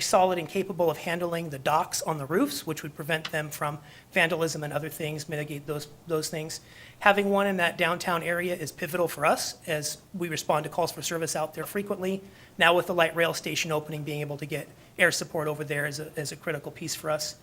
solid and capable of handling the docks on the roofs, which would prevent them from vandalism and other things, mitigate those things. Having one in that downtown area is pivotal for us as we respond to calls for service out there frequently. Now with the light rail station opening, being able to get air support over there is a critical piece for us.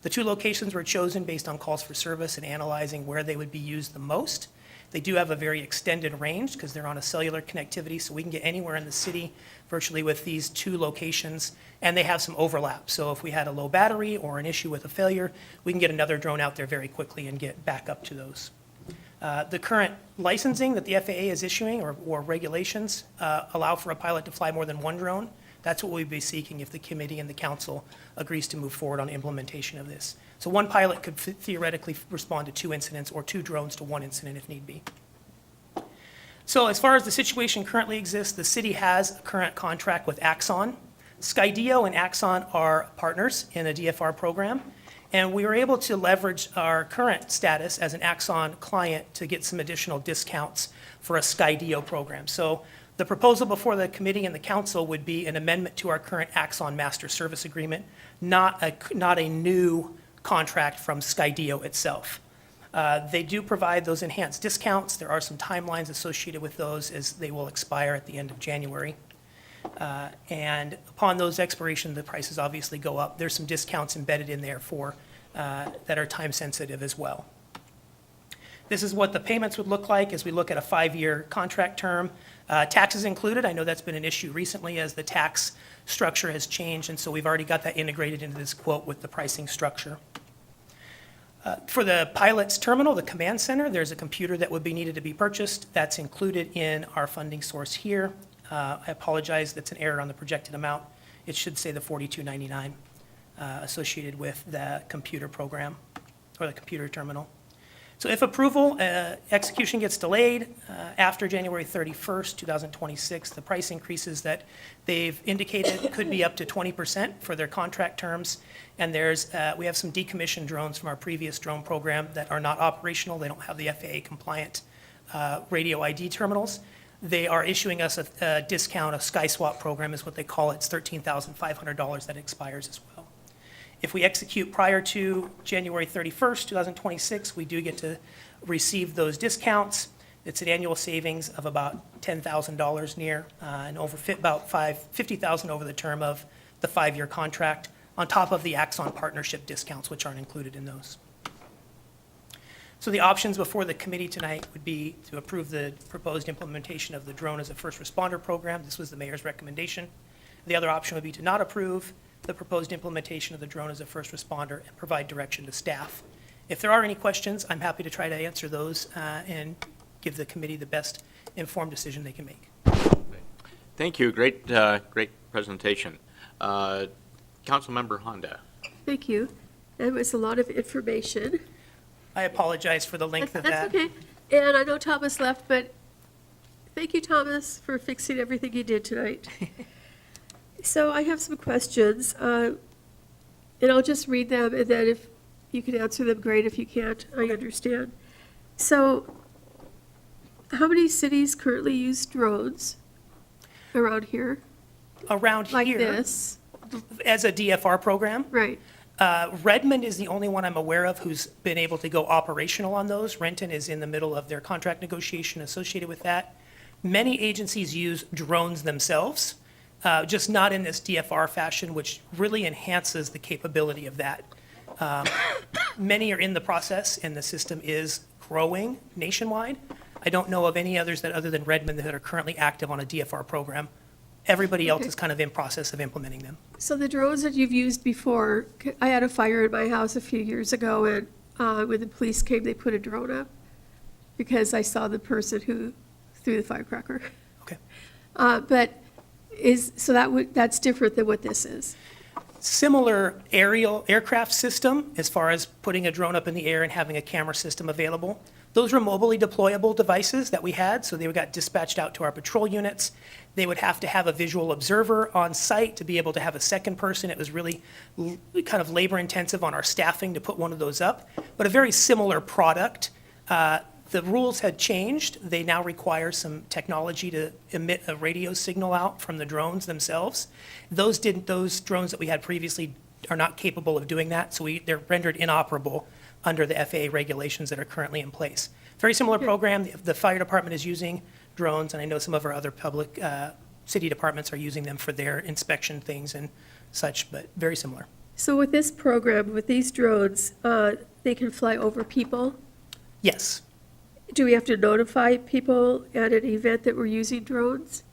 The 2 locations were chosen based on calls for service and analyzing where they would be used the most. They do have a very extended range because they're on a cellular connectivity, so we can get anywhere in the city virtually with these 2 locations, and they have some overlap. So if we had a low battery or an issue with a failure, we can get another drone out there very quickly and get back up to those. The current licensing that the FAA is issuing or regulations allow for a pilot to fly more than 1 drone. That's what we'd be seeking if the committee and the council agrees to move forward on implementation of this. So 1 pilot could theoretically respond to 2 incidents, or 2 drones to 1 incident if need be. So as far as the situation currently exists, the city has a current contract with Axon. Skydio and Axon are partners in a DFR program, and we were able to leverage our current status as an Axon client to get some additional discounts for a Skydio program. So the proposal before the committee and the council would be an amendment to our current Axon Master Service Agreement, not a new contract from Skydio itself. They do provide those enhanced discounts. There are some timelines associated with those as they will expire at the end of January. And upon those expiration, the prices obviously go up. There's some discounts embedded in there for that are time sensitive as well. This is what the payments would look like as we look at a 5-year contract term. Taxes included. I know that's been an issue recently as the tax structure has changed, and so we've already got that integrated into this quote with the pricing structure. For the pilot's terminal, the command center, there's a computer that would be needed to be purchased. That's included in our funding source here. I apologize, that's an error on the projected amount. It should say the $42.99 associated with the computer program or the computer terminal. So if approval, execution gets delayed after January 31st, 2026, the price increases that they've indicated could be up to 20% for their contract terms. And we have some decommissioned drones from our previous drone program that are not operational. They don't have the FAA compliant radio ID terminals. They are issuing us a discount, a SkySwap program is what they call it. It's $13,500 that expires as well. If we execute prior to January 31st, 2026, we do get to receive those discounts. It's an annual savings of about $10,000 near, and about $50,000 over the term of the 5-year contract, on top of the Axon partnership discounts, which aren't included in those. So the options before the committee tonight would be to approve the proposed implementation of the drone as a first responder program. This was the mayor's recommendation. The other option would be to not approve the proposed implementation of the drone as a first responder and provide direction to staff. If there are any questions, I'm happy to try to answer those and give the committee the best informed decision they can make. Thank you. Great presentation. Councilmember Honda. Thank you. That was a lot of information. I apologize for the length of that. That's okay. And I know Thomas left, but thank you, Thomas, for fixing everything you did tonight. So I have some questions, and I'll just read them, and then if you can answer them, great. If you can't, I understand. So how many cities currently use drones around here? Around Like here, this? as a DFR program, Right. Redmond is the only one I'm aware of who's been able to go operational on those. Renton is in the middle of their contract negotiation associated with that. Many agencies use drones themselves, just not in this DFR fashion, which really enhances the capability of that. Many are in the process, and the system is growing nationwide. I don't know of any others that, other than Redmond, that are currently active on a DFR program. Everybody else Okay. is kind of in process of implementing them. So the drones that you've used before, I had a fire in my house a few years ago, and when the police came, they put a drone up because I saw the person who threw the firecracker. Okay. But that's different than what this is. Similar aerial aircraft system as far as putting a drone up in the air and having a camera system available. Those were mobily deployable devices that we had, so they got dispatched out to our patrol units. They would have to have a visual observer on site to be able to have a second person. It was really kind of labor intensive on our staffing to put one of those up, but a very similar product. The rules had changed. They now require some technology to emit a radio signal out from the drones themselves. Those drones that we had previously are not capable of doing that, so they're rendered inoperable under the FAA regulations that are currently in place. Very similar program. The fire department is using drones, and I know some of our other public city departments are using them for their inspection things and such, but very similar. So with this program, with these drones, they can fly over people? Yes. Do we have to notify people at an event that we're using drones?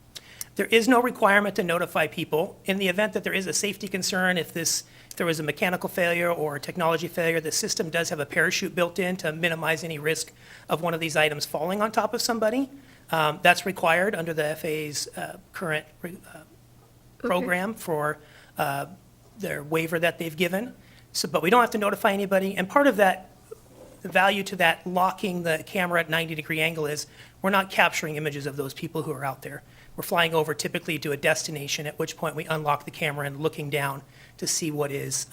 There is no requirement to notify people. In the event that there is a safety concern, if there was a mechanical failure or a technology failure, the system does have a parachute built in to minimize any risk of one of these items falling on top of somebody. That's required under the FAA's current program for their waiver that they've given. So, but we don't have to notify anybody. And part of that, the value to that locking the camera at 90-degree angle is we're not capturing images of those people who are out there. We're flying over typically to a destination, at which point we unlock the camera and looking down to see what is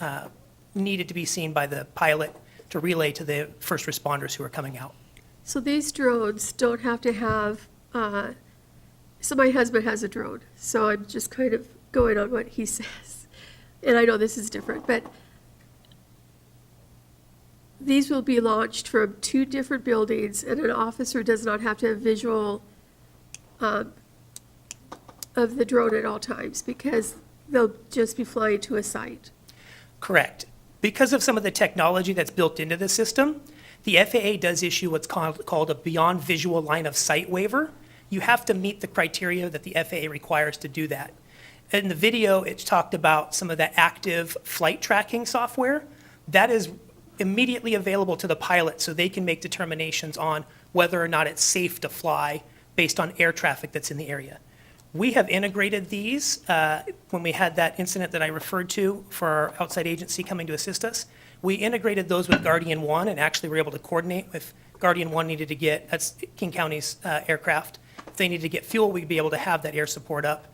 needed to be seen by the pilot to relay to the first responders who are coming out. So these drones don't have to have, so my husband has a drone, so I'm just kind of going on what he says. And I know this is different, but these will be launched from 2 different buildings, and an officer does not have to have visual of the drone at all times, because they'll just be flying to a site. Correct. Because of some of the technology that's built into the system, the FAA does issue what's called a beyond visual line of sight waiver. You have to meet the criteria that the FAA requires to do that. In the video, it talked about some of the active flight tracking software. That is immediately available to the pilot so they can make determinations on whether or not it's safe to fly based on air traffic that's in the area. We have integrated these when we had that incident that I referred to for our outside agency coming to assist us. We integrated those with Guardian One and actually were able to coordinate if Guardian One needed to get, that's King County's aircraft, if they needed to get fuel, we'd be able to have that air support up.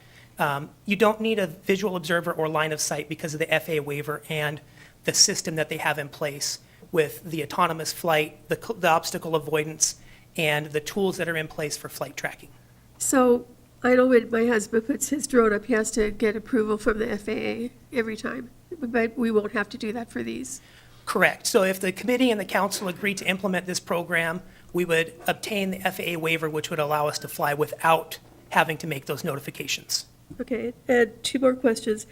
You don't need a visual observer or line of sight because of the FAA waiver and the system that they have in place with the autonomous flight, the obstacle avoidance, and the tools that are in place for flight tracking. So I know when my husband puts his drone up, he has to get approval from the FAA every time, but we won't have to do that for these. Correct. So if the committee and the council agree to implement this program, we would obtain the FAA waiver, which would allow us to fly without having to make those notifications. Okay, and 2 more questions.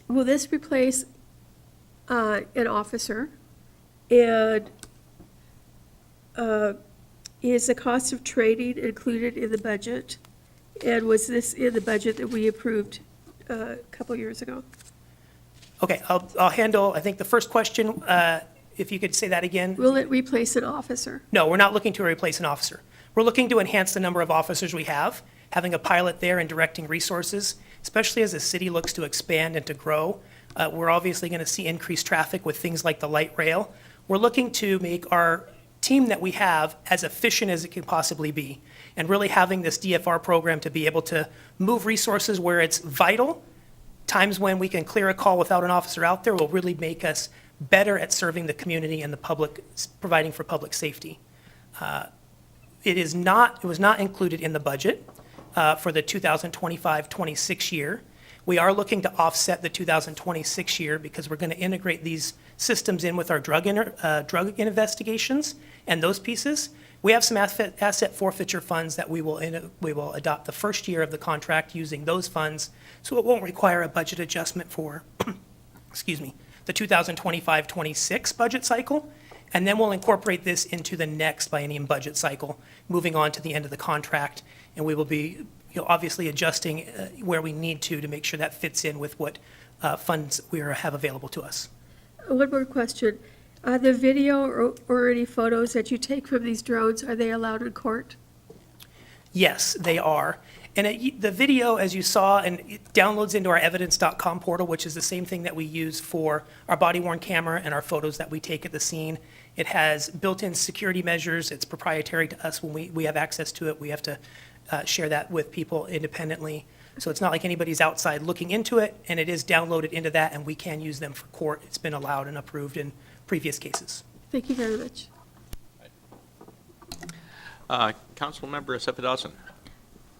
Will this replace an officer? And is the cost of training included in the budget? And was this in the budget that we approved a couple years ago? Okay, I'll handle, I think, the first question, if you could say that again. Will it replace an officer? No, we're not looking to replace an officer. We're looking to enhance the number of officers we have, having a pilot there and directing resources, especially as the city looks to expand and to grow. We're obviously going to see increased traffic with things like the light rail. We're looking to make our team that we have as efficient as it can possibly be, and really having this DFR program to be able to move resources where it's vital. Times when we can clear a call without an officer out there will really make us better at serving the community and the public, providing for public safety. it was not included in the budget for the 2025-26 year. We are looking to offset the 2026 year because we're going to integrate these systems in with our drug investigations and those pieces. We have some asset forfeiture funds that we will adopt the first year of the contract using those funds, so it won't require a budget adjustment for, excuse me, the 2025-26 budget cycle. And then we'll incorporate this into the next biennium budget cycle, moving on to the end of the contract. And we will be, obviously adjusting where we need to make sure that fits in with what funds we have available to us. One more question. The video or any photos that you take from these drones, are they allowed in court? Yes, they are. And the video, as you saw, and it downloads into our evidence.com portal, which is the same thing that we use for our body-worn camera and our photos that we take at the scene. It has built-in security measures. It's proprietary to us. When we have access to it, we have to share that with people independently. So it's not like anybody's outside looking into it, and it is downloaded into that, and we can use them for court. It's been allowed and approved in previous cases. Thank you very much. Councilmember Cepheus-Dawson.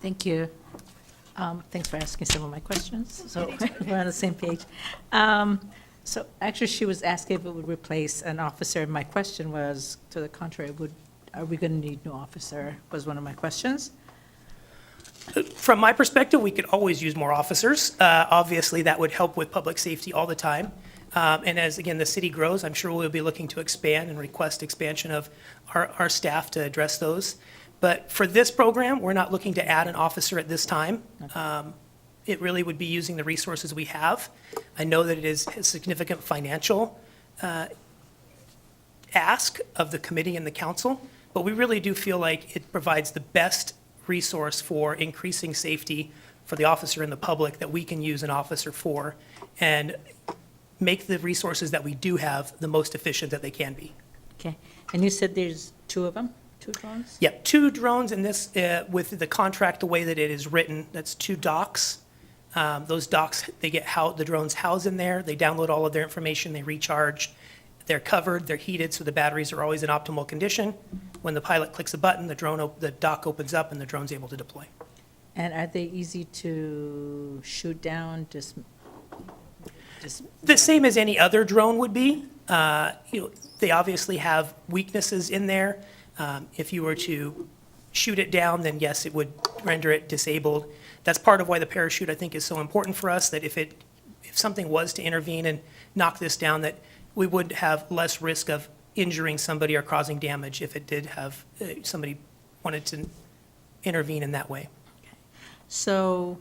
Thank you. Thanks for asking some of my questions, so we're on the same page. So actually, she was asking if it would replace an officer. My question was, to the contrary, are we going to need a new officer, was one of my questions. From my perspective, we could always use more officers. Obviously, that would help with public safety all the time. And as, again, the city grows, I'm sure we'll be looking to expand and request expansion of our staff to address those. But for this program, we're not looking to add an officer at this time. It really would be using the resources we have. I know that it is a significant financial ask of the committee and the council, but we really do feel like it provides the best resource for increasing safety for the officer and the public that we can use an officer for, and make the resources that we do have the most efficient that they can be. Okay, and you said there's two of them, 2 drones? Yep, 2 drones in this, with the contract, the way that it is written, that's 2 docks. Those docks, the drones housed in there, they download all of their information, they recharge, they're covered, they're heated, so the batteries are always in optimal condition. When the pilot clicks a button, the dock opens up and the drone's able to deploy. And are they easy to shoot down, just The same as any other drone would be. They obviously have weaknesses in there. If you were to shoot it down, then yes, it would render it disabled. That's part of why the parachute, I think, is so important for us, that if something was to intervene and knock this down, that we would have less risk of injuring somebody or causing damage if it did have, somebody wanted to intervene in that way. So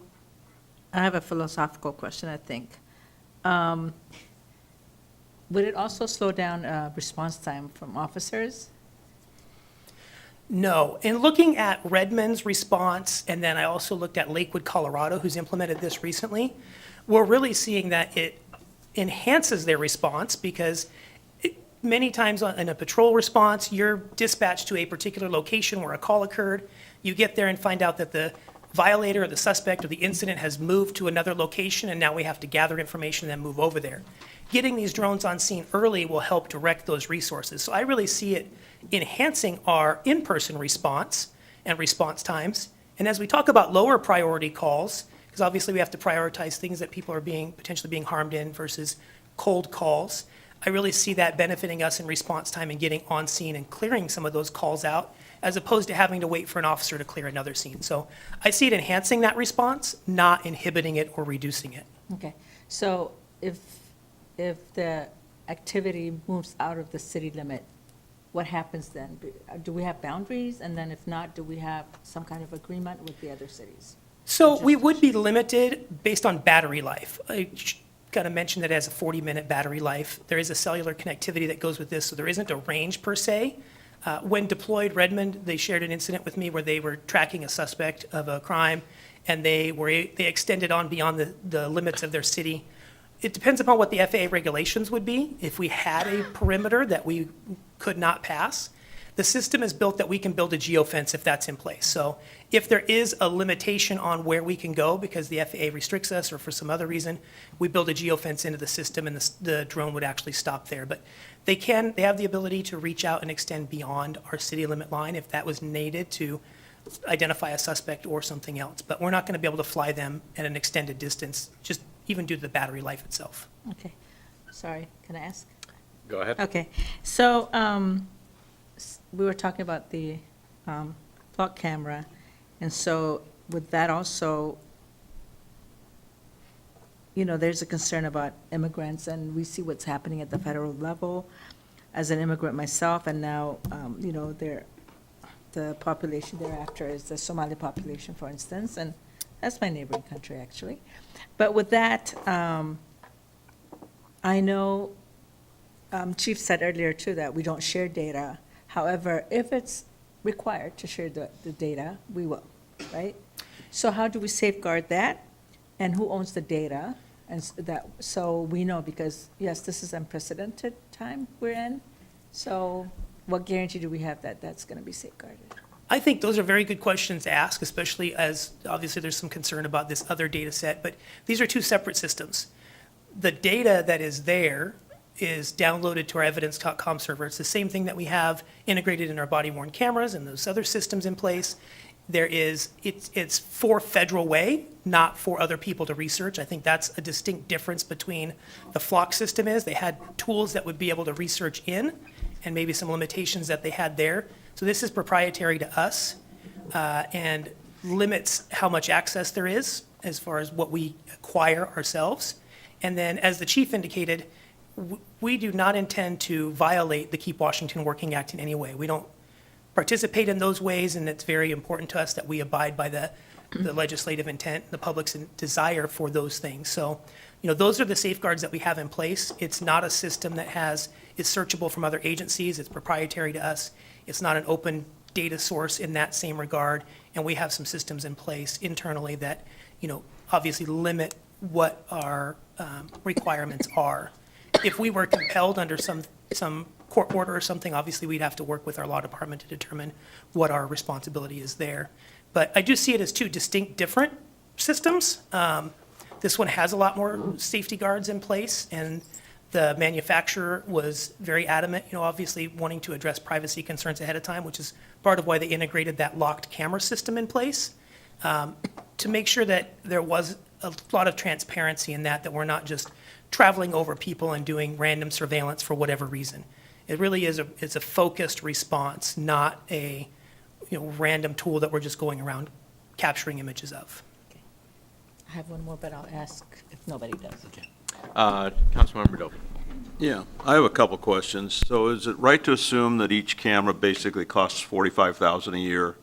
I have a philosophical question, I think. Would it also slow down response time from officers? No. In looking at Redmond's response, and then I also looked at Lakewood, Colorado, who's implemented this recently, we're really seeing that it enhances their response, because many times in a patrol response, you're dispatched to a particular location where a call occurred. You get there and find out that the violator or the suspect or the incident has moved to another location, and now we have to gather information and then move over there. Getting these drones on scene early will help direct those resources. So I really see it enhancing our in-person response and response times. And as we talk about lower priority calls, because obviously we have to prioritize things that people are potentially being harmed in versus cold calls, I really see that benefiting us in response time and getting on scene and clearing some of those calls out, as opposed to having to wait for an officer to clear another scene. So I see it enhancing that response, not inhibiting it or reducing it. Okay, so if the activity moves out of the city limit, what happens then? Do we have boundaries? And then if not, do we have some kind of agreement with the other cities? So we would be limited based on battery life. I got to mention that it has a 40-minute battery life. There is a cellular connectivity that goes with this, so there isn't a range per se. When deployed, Redmond, they shared an incident with me where they were tracking a suspect of a crime, and they extended on beyond the limits of their city. It depends upon what the FAA regulations would be. If we had a perimeter that we could not pass, The system is built that we can build a geofence if that's in place. So if there is a limitation on where we can go because the FAA restricts us or for some other reason, we build a geofence into the system and the drone would actually stop there. But they have the ability to reach out and extend beyond our city limit line if that was needed to identify a suspect or something else. But we're not going to be able to fly them at an extended distance, just even due to the battery life itself. Okay, sorry, can I ask? Go ahead. Okay, so we were talking about the flock camera, and so with that also, you know, there's a concern about immigrants, and we see what's happening at the federal level. As an immigrant myself, and now, you know, the population thereafter is the Somali population, for instance, and that's my neighboring country, actually. But with that, I know Chief said earlier, too, that we don't share data. However, if it's required to share the data, we will, right? So how do we safeguard that? And who owns the data? And so we know, because, yes, this is unprecedented time we're in. So what guarantee do we have that that's going to be safeguarded? I think those are very good questions to ask, especially as obviously there's some concern about this other data set, but these are two separate systems. The data that is there is downloaded to our evidence.com server. It's the same thing that we have integrated in our body-worn cameras and those other systems in place. It's for Federal Way, not for other people to research. I think that's a distinct difference between the Flock system is. They had tools that would be able to research in, and maybe some limitations that they had there. So this is proprietary to us and limits how much access there is as far as what we acquire ourselves. And then, as the chief indicated, we do not intend to violate the Keep Washington Working Act in any way. We don't participate in those ways, and it's very important to us that we abide by the legislative intent, the public's desire for those things. So, you know, those are the safeguards that we have in place. It's not a system that is searchable from other agencies. It's proprietary to us. It's not an open data source in that same regard. And we have some systems in place internally that, you know, obviously limit what our requirements are. If we were compelled under some court order or something, obviously we'd have to work with our law department to determine what our responsibility is there. But I do see it as two distinct, different systems. This one has a lot more safety guards in place, and the manufacturer was very adamant, you know, obviously wanting to address privacy concerns ahead of time, which is part of why they integrated that locked camera system in place, to make sure that there was a lot of transparency in that we're not just traveling over people and doing random surveillance for whatever reason. It really is it's a focused response, not a, you know, random tool that we're just going around capturing images of. I have one more, but I'll ask if nobody does. Okay. Councilmember Dopey. Yeah, I have a couple questions. So is it right to assume that each camera basically costs $45,000 a year?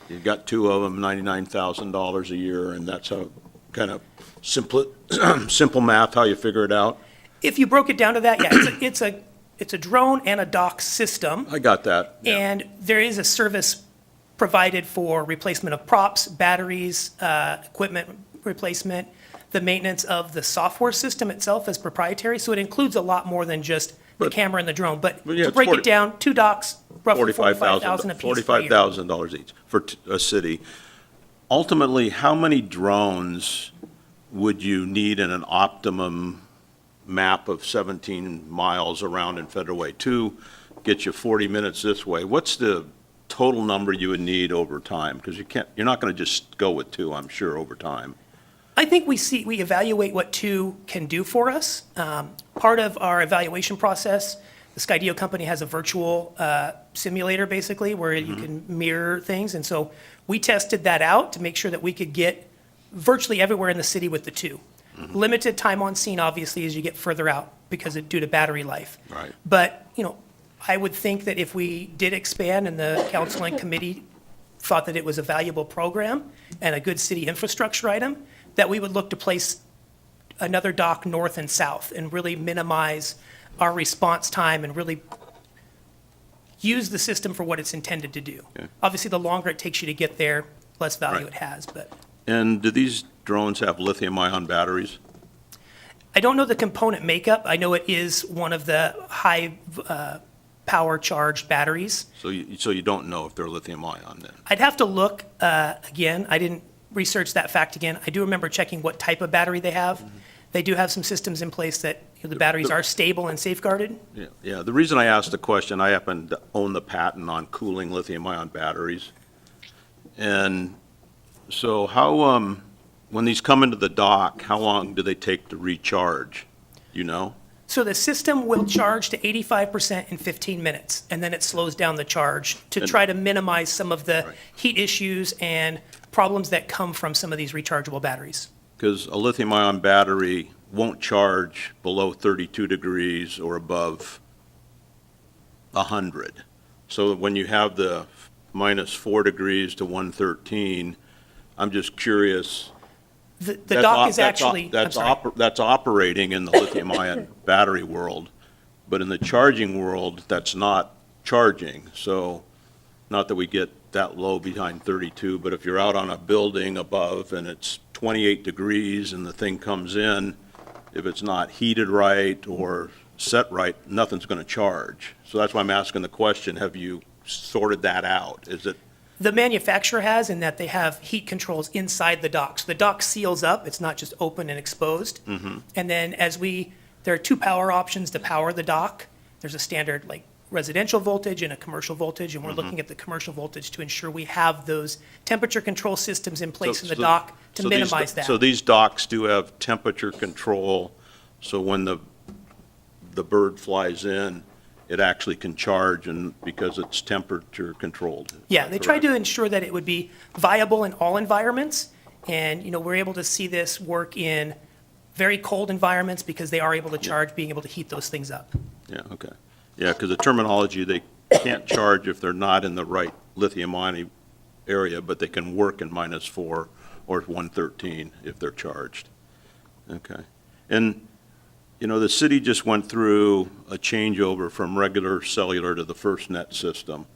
You've got two of them, $99,000 a year, and that's how kind of simple math, how you figure it out? If you broke it down to that, yeah, it's a drone and a dock system. I got that. Yeah. And there is a service provided for replacement of props, batteries, equipment replacement. The maintenance of the software system itself is proprietary, so it includes a lot more than just the camera and the drone. But yeah, to break it down, two docks, roughly $45,000 a piece per year. $45,000 each for a city. Ultimately, how many drones would you need in an optimum map of 17 miles around in Federal Way? Two gets you 40 minutes this way. What's the total number you would need over time? Because you're not going to just go with two, I'm sure, over time. I think we evaluate what two can do for us. Part of our evaluation process, the Skydio company has a virtual simulator, basically, where you can mirror things. And so we tested that out to make sure that we could get virtually everywhere in the city with the two. Limited time on scene, obviously, as you get further out because due to battery life. Right. But, you know, I would think that if we did expand and the council and committee thought that it was a valuable program and a good city infrastructure item, that we would look to place another dock north and south and really minimize our response time and really use the system for what it's intended to do. Okay. Obviously, the longer it takes you to get there, less value it has, but And do these drones have lithium-ion batteries? I don't know the component makeup. I know it is one of the high power-charged batteries. So you don't know if they're lithium ion then? I'd have to look, again, I didn't research that fact again. I do remember checking what type of battery they have. They do have some systems in place that, you know, the batteries are stable and safeguarded. Yeah. The reason I asked the question, I happen to own the patent on cooling lithium-ion batteries. And so how, when these come into the dock, how long do they take to recharge? You know? So the system will charge to 85% in 15 minutes, and then it slows down the charge to try to minimize some of the heat issues and problems that come from some of these rechargeable batteries. Because a lithium-ion battery won't charge below 32 degrees or above 100. So when you have the -4 degrees to 113, I'm just curious. The dock is actually, I'm That's sorry. that's operating in the lithium-ion battery world, but in the charging world, that's not charging. So, not that we get that low behind 32, but if you're out on a building above and it's 28 degrees and the thing comes in, if it's not heated right or set right, nothing's going to charge. So that's why I'm asking the question, have you sorted that out? Is it? The manufacturer has, in that they have heat controls inside the dock. So the dock seals up, it's not just open and exposed. And then there are two power options to power the dock. There's a standard like residential voltage and a commercial voltage, and we're looking at the commercial voltage to ensure we have those temperature control systems in place in the dock to minimize that. So these docks do have temperature control, so when the bird flies in, it actually can charge, and because it's temperature controlled. Yeah, they tried to ensure that it would be viable in all environments, and, you know, we're able to see this work in very cold environments because they are able to charge, being able to heat those things up. Yeah, okay. Yeah, because the terminology, they can't charge if they're not in the right lithium-ion area, but they can work in -4 or 113 if they're charged. Okay. And, you know, the city just went through a changeover from regular cellular to the FirstNet system,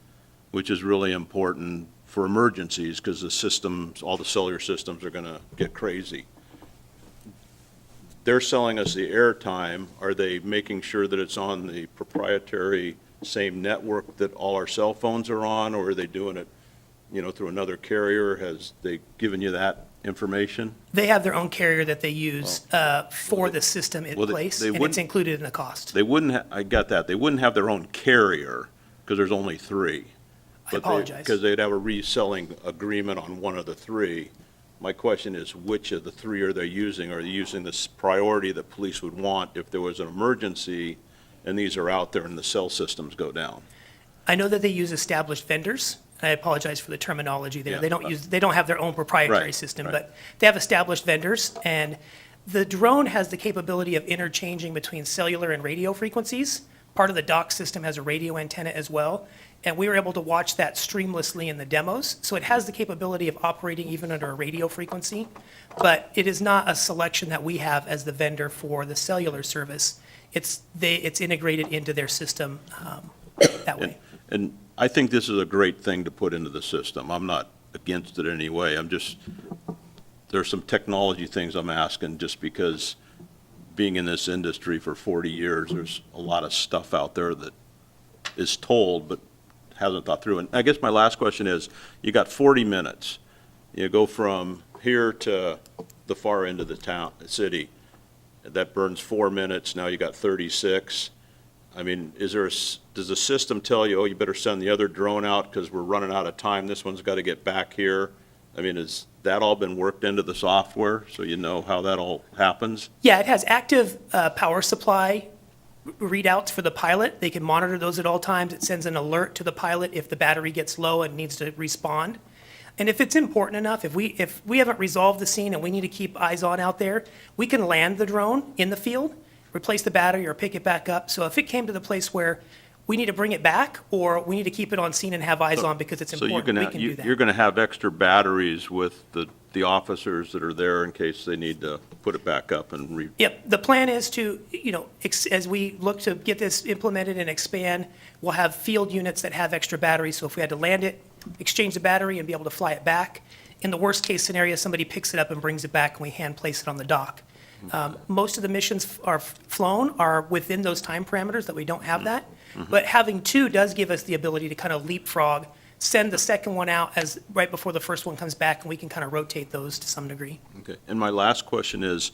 which is really important for emergencies because the systems, all the cellular systems are going to get crazy. They're selling us the airtime. Are they making sure that it's on the proprietary same network that all our cell phones are on, or are they doing it, you know, through another carrier? Has they given you that information? They have their own carrier that they use for the system in Well, place, they and it's wouldn't- included in the cost. They wouldn't, I got that. They wouldn't have their own carrier because there's only 3. I apologize. Because they'd have a reselling agreement on one of the 3. My question is, which of the 3 are they using? Are they using this priority that police would want if there was an emergency and these are out there and the cell systems go down? I know that they use established vendors. I apologize for the terminology there. Yeah. They don't have their own proprietary Right, system, right. but they have established vendors. And the drone has the capability of interchanging between cellular and radio frequencies. Part of the dock system has a radio antenna as well. And we were able to watch that streamlessly in the demos. So it has the capability of operating even under a radio frequency. But it is not a selection that we have as the vendor for the cellular service. It's integrated into their system that way. And I think this is a great thing to put into the system. I'm not against it in any way. I'm just, there's some technology things I'm asking just because being in this industry for 40 years, there's a lot of stuff out there that is told but hasn't thought through. And I guess my last question is, you got 40 minutes. You go from here to the far end of the city. That burns 4 minutes. Now you got 36. I mean, does the system tell you, oh, you better send the other drone out because we're running out of time, this one's got to get back here? I mean, has that all been worked into the software so you know how that all happens? Yeah, it has active power supply readouts for the pilot. They can monitor those at all times. It sends an alert to the pilot if the battery gets low and needs to respond. And if it's important enough, if we haven't resolved the scene and we need to keep eyes on out there, we can land the drone in the field, replace the battery or pick it back up. So if it came to the place where we need to bring it back or we need to keep it on scene and have eyes on because it's important, we can do that. You're going to have extra batteries with the officers that are there in case they need to put it back up and Yep, the plan is to, you know, as we look to get this implemented and expand, we'll have field units that have extra batteries, so if we had to land it, exchange the battery and be able to fly it back. In the worst case scenario, somebody picks it up and brings it back and we hand place it on the dock. Most of the missions are flown are within those time parameters that we don't have that, But having two does give us the ability to kind of leapfrog, send the second one out as, right before the first one comes back, and we can kind of rotate those to some degree. Okay, and my last question is,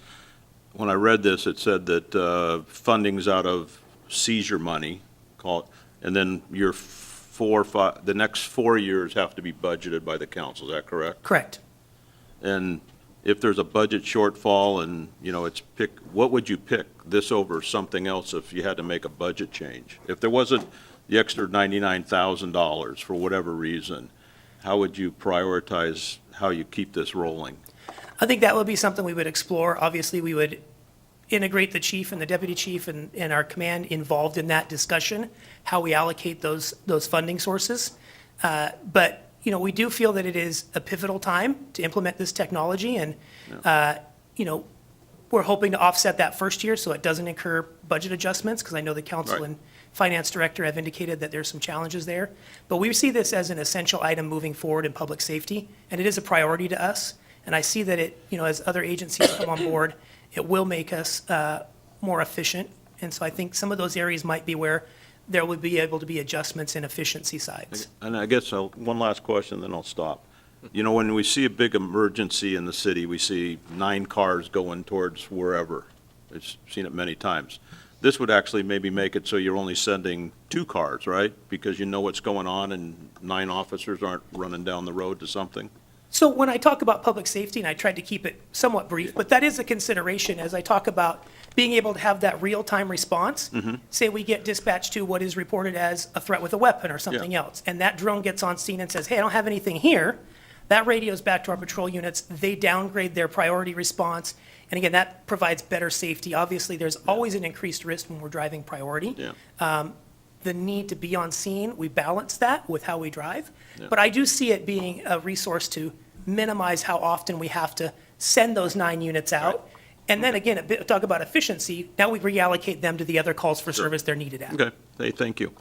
when I read this, it said that funding's out of seizure money, call it, and then the next 4 years have to be budgeted by the council, is that correct? Correct. And if there's a budget shortfall and, what would you pick, this over something else if you had to make a budget change? If there wasn't the extra $99,000 for whatever reason, how would you prioritize how you keep this rolling? I think that would be something we would explore. Obviously, we would integrate the chief and the deputy chief and our command involved in that discussion, how we allocate those funding sources. But, we do feel that it is a pivotal time to implement this technology, and, we're hoping to offset that first year so it doesn't incur budget adjustments, because I know the council Right. and finance director have indicated that there's some challenges there. But we see this as an essential item moving forward in public safety, and it is a priority to us. And I see that it, as other agencies come on board, it will make us more efficient. And so I think some of those areas might be where there would be able to be adjustments in efficiency sides. And I guess one last question, then I'll stop. When we see a big emergency in the city, we see 9 cars going towards wherever. I've seen it many times. This would actually maybe make it so you're only sending 2 cars, right? Because you know what's going on and 9 officers aren't running down the road to something? So when I talk about public safety, and I tried to keep it somewhat brief, but that is a consideration as I talk about being able to have that real-time response. Say we get dispatched to what is reported as a threat with a weapon or something else, and that drone gets on scene and says, hey, I don't have anything here. That radios back to our patrol units. They downgrade their priority response. And again, that provides better safety. Obviously, there's always an increased risk when we're driving priority. The need to be on scene, we balance that with how we drive. But I do see it being a resource to minimize how often we have to send those 9 units out. And then again, talk about efficiency, now we reallocate them to the other calls for service they're needed at. Okay, hey, thank you.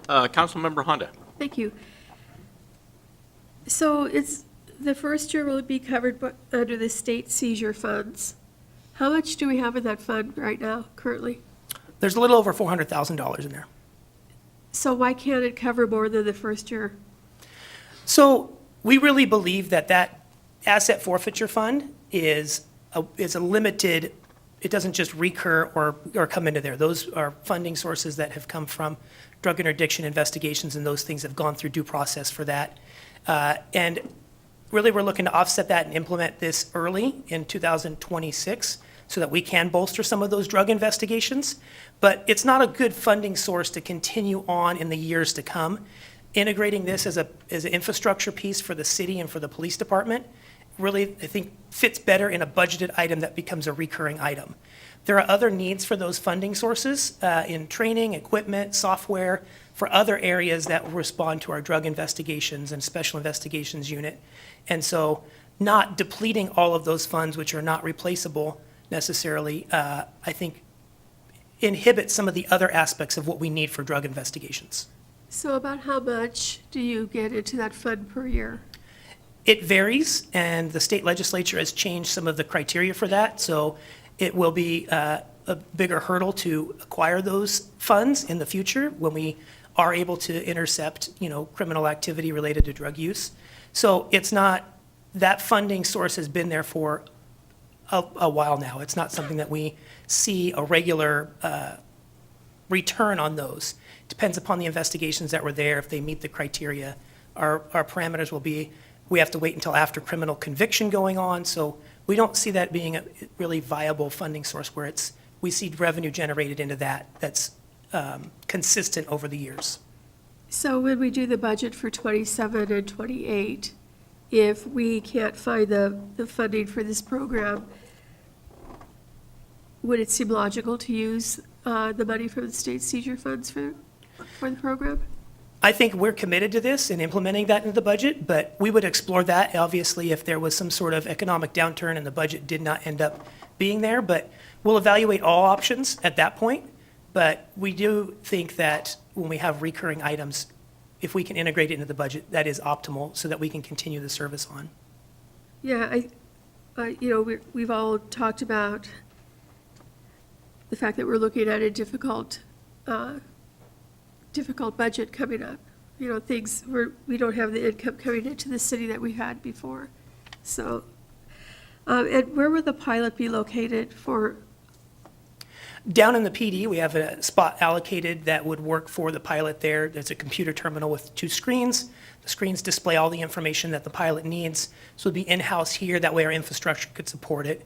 Councilmember Honda. Thank you. So the first year will be covered under the state seizure funds. How much do we have in that fund right now, currently? There's a little over $400,000 in there. So why can't it cover more than the first year? So we really believe that that asset forfeiture fund is a limited, it doesn't just recur or come into there. Those are funding sources that have come from drug interdiction investigations, and those things have gone through due process for that. And really, we're looking to offset that and implement this early in 2026 so that we can bolster some of those drug investigations. But it's not a good funding source to continue on in the years to come. Integrating this as an infrastructure piece for the city and for the police department really, I think, fits better in a budgeted item that becomes a recurring item. There are other needs for those funding sources in training, equipment, software, for other areas that will respond to our drug investigations and special investigations unit. And so not depleting all of those funds, which are not replaceable necessarily, I think inhibits some of the other aspects of what we need for drug investigations. So about how much do you get into that fund per year? It varies, and the state legislature has changed some of the criteria for that, so it will be a bigger hurdle to acquire those funds in the future when we are able to intercept, criminal activity related to drug use. So it's not, that funding source has been there for a while now. It's not something that we see a regular return on those. Depends upon the investigations that were there, if they meet the criteria. Our parameters will be, we have to wait until after criminal conviction going on, so we don't see that being a really viable funding source where we see revenue generated into that's consistent over the years. So when we do the budget for 27 and 28, if we can't find the funding for this program, would it seem logical to use the money from the state seizure funds for the program? I think we're committed to this and implementing that into the budget, but we would explore that, obviously, if there was some sort of economic downturn and the budget did not end up being there. But we'll evaluate all options at that point. But we do think that when we have recurring items, if we can integrate it into the budget, that is optimal so that we can continue the service on. Yeah, we've all talked about the fact that we're looking at a difficult difficult budget coming up. You know, we don't have the income coming into the city that we had before. So, and where will the pilot be located for? Down in the PD, we have a spot allocated that would work for the pilot there. There's a computer terminal with 2 screens. The screens display all the information that the pilot needs. So it'd be in-house here, that way our infrastructure could support it,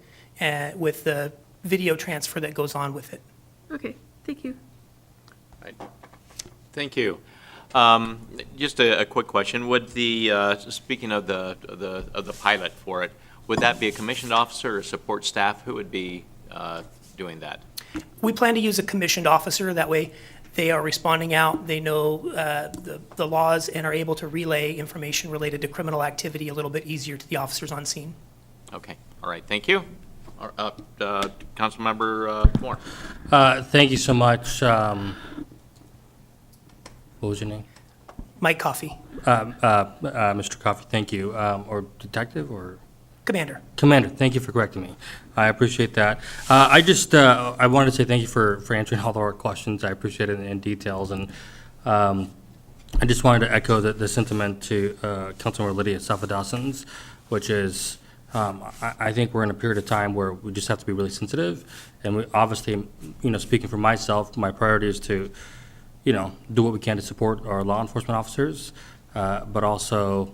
with the video transfer that goes on with it. Okay, thank you. Right. Thank you. Just a quick question. Would speaking of the pilot for it, would that be a commissioned officer or support staff? Who would be doing that? We plan to use a commissioned officer. That way they are responding out, they know the laws, and are able to relay information related to criminal activity a little bit easier to the officers on scene. Okay, all right, thank you. Councilmember Moore. Thank you so much. What was your name? Mike Coffey, Mr. Coffey, thank you. Or detective or? Commander. Commander, thank you for correcting me. I appreciate that. I wanted to say thank you for answering all of our questions. I appreciate it in details. And I just wanted to echo the sentiment to Councilmember Lydia Safadasans, which is, I think we're in a period of time where we just have to be really sensitive. And we obviously, speaking for myself, my priority is to, do what we can to support our law enforcement officers, but also,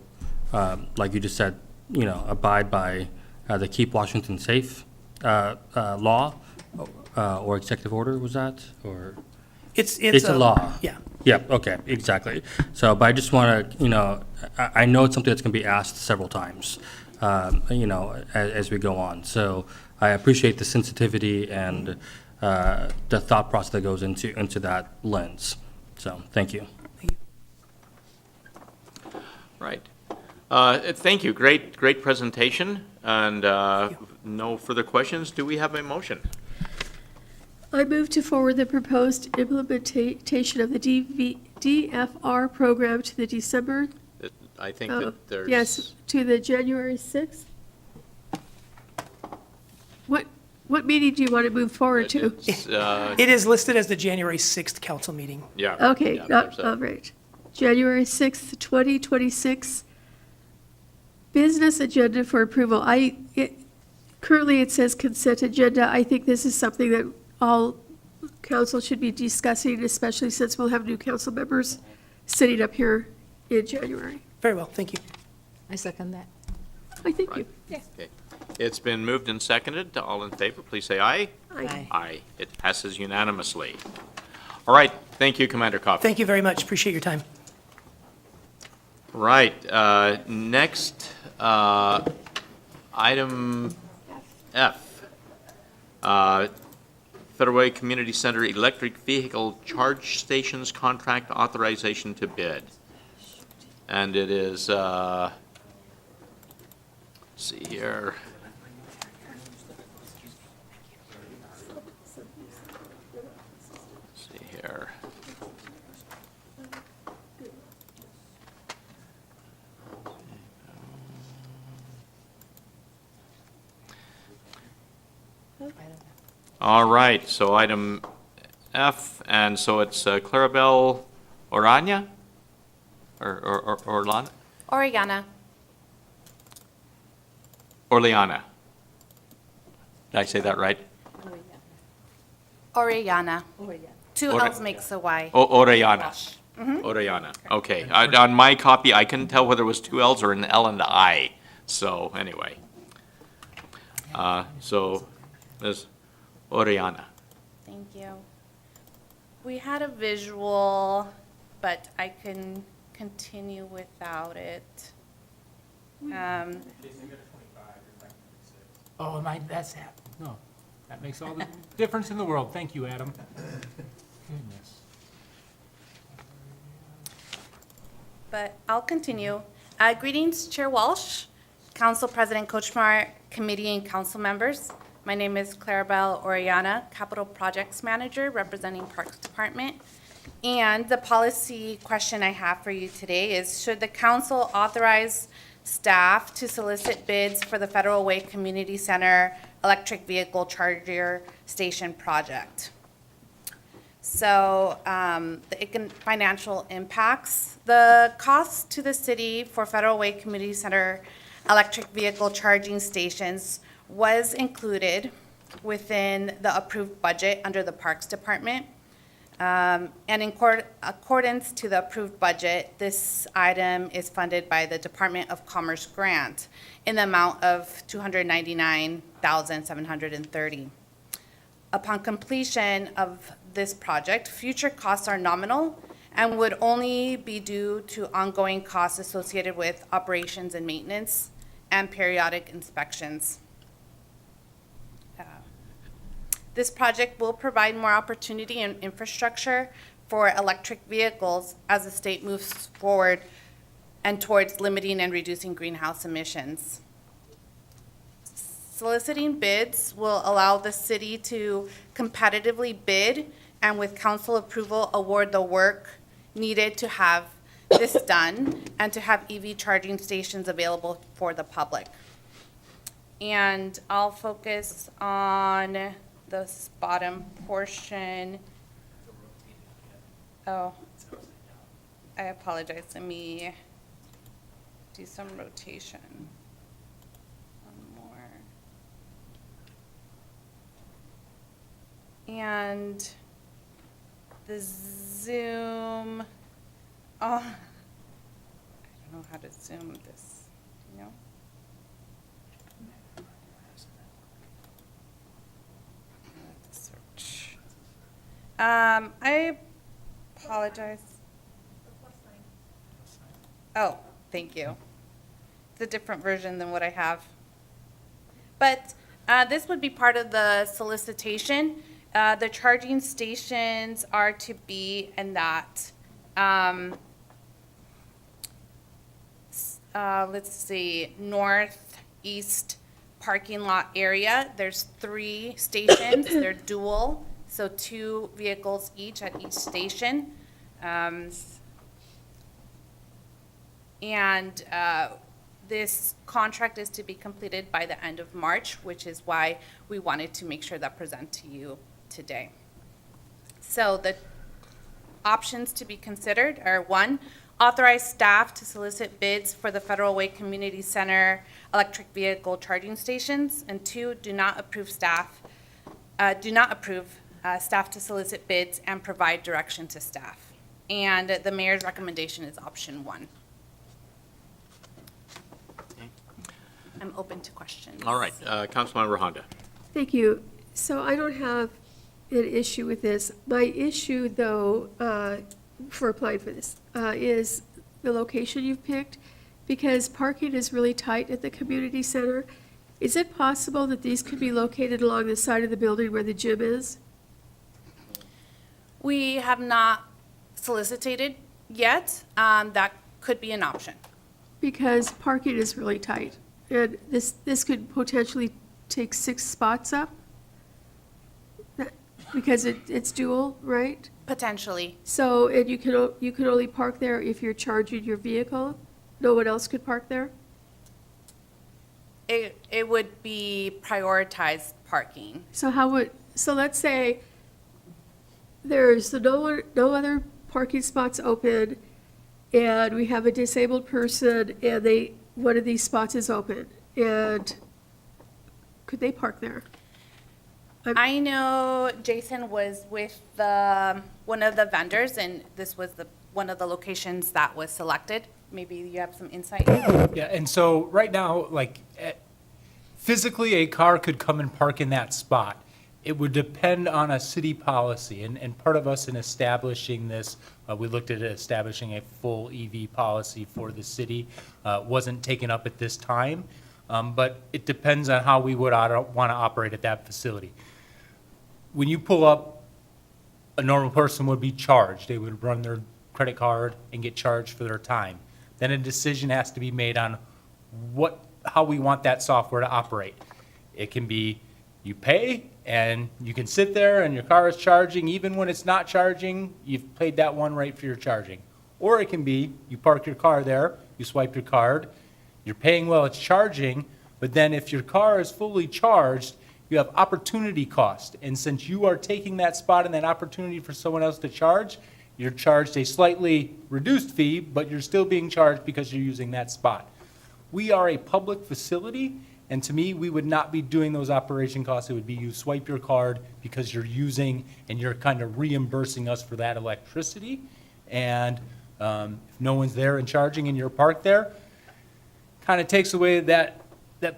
like you just said, abide by the Keep Washington Safe law or executive order, was that? Or It's a law. Yeah. Yeah, okay, exactly. So, but I just want to, I know it's something that's going to be asked several times, as we go on. So I appreciate the sensitivity and the thought process that goes into that lens. So, thank you. Right. Thank you. Great presentation. And no further questions. Do we have a motion? I move to forward the proposed implementation of the DFR program to the December, I think that there's. yes, to the January 6th. What meeting do you want to move forward to? It's, It is listed as the January 6th council meeting. yeah. Okay, yeah, there's a- all right. January 6th, 2026. Business agenda for approval. Currently, it says consent agenda. I think this is something that all council should be discussing, especially since we'll have new council members sitting up here in January. Very well, thank you. I second that. I thank you. Okay. It's been moved and seconded. All in favor, please say aye. Aye. Aye. It passes unanimously. All right. Thank you, Commander Coffey. Thank you very much, appreciate your time. Right. Next, item F. Federal Way Community Center Electric Vehicle Charge Stations Contract Authorization to Bid. And it is, let's see here. Let's see here. All right, so item F, and so it's Clarabelle Orania? Or Orlana? Oriana. Orleana. Did I say that right? Oriana. Two Ore- L's makes a Y. Orellana. Orellana, okay. On my copy, I couldn't tell whether it was 2 L's or an L and an I, so anyway. So, Ms. Orellana. Thank you. We had a visual, but I can continue without it. Oh, that's that. No, that makes all the difference in the world. Thank you, Adam. Goodness. But I'll continue. Greetings, Chair Walsh, Council President Kochmar, committee and council members. My name is Clarabelle Orellana, Capital Projects Manager representing Parks Department. And the policy question I have for you today is, should the council authorize staff to solicit bids for the Federal Way Community Center electric vehicle charger station project? So the financial impacts, the cost to the city for Federal Way Community Center electric vehicle charging stations was included within the approved budget under the Parks Department. And in accordance to the approved budget, this item is funded by the Department of Commerce grant in the amount of $299,730. Upon completion of this project, future costs are nominal and would only be due to ongoing costs associated with operations and maintenance and periodic inspections. This project will provide more opportunity and infrastructure for electric vehicles as the state moves forward and towards limiting and reducing greenhouse emissions. Soliciting bids will allow the city to competitively bid and with council approval award the work needed to have this done and to have EV charging stations available for the public. And I'll focus on this bottom portion. Oh, I apologize. Let me do some rotation. One more. And the zoom. Oh, I don't know how to zoom this, you know? Search. I apologize. Oh, thank you. It's a different version than what I have. But this would be part of the solicitation. The charging stations are to be in that, let's see, northeast parking lot area. There's 3 stations. They're dual, so 2 vehicles each at each station. This contract is to be completed by the end of March, which is why we wanted to make sure that present to you today. So the options to be considered are 1, authorize staff to solicit bids for the Federal Way Community Center electric vehicle charging stations, and 2, do not approve staff to solicit bids and provide direction to staff. And the mayor's recommendation is option 1. I'm open to questions. All right, Councilmember Honda. Thank you. So I don't have an issue with this. My issue, though, for applying for this, is the location you've picked, because parking is really tight at the community center. Is it possible that these could be located along the side of the building where the gym is? We have not solicited yet. That could be an option. Because parking is really tight, and this could potentially take 6 spots up? Because it's dual, right? Potentially. So, and you can only park there if you're charging your vehicle? No one else could park there? It would be prioritized parking. So let's say there's no other parking spots open, and we have a disabled person, and one of these spots is open, and could they park there? I know Jason was with one of the vendors, and this was one of the locations that was selected. Maybe you have some insight? Yeah, and so right now, physically, a car could come and park in that spot. It would depend on a city policy, and part of us in establishing this, we looked at establishing a full EV policy for the city. Wasn't taken up at this time, but it depends on how we would want to operate at that facility. When you pull up, a normal person would be charged. They would run their credit card and get charged for their time. Then a decision has to be made on how we want that software to operate. It can be you pay and you can sit there and your car is charging. Even when it's not charging, you've paid that one rate for your charging. Or it can be you park your car there, you swipe your card, you're paying while it's charging, but then if your car is fully charged, you have opportunity cost. And since you are taking that spot and that opportunity for someone else to charge, you're charged a slightly reduced fee, but you're still being charged because you're using that spot. We are a public facility, and to me, we would not be doing those operation costs. It would be you swipe your card because you're using and you're kind of reimbursing us for that electricity. And if no one's there and charging and you're parked there, kind of takes away that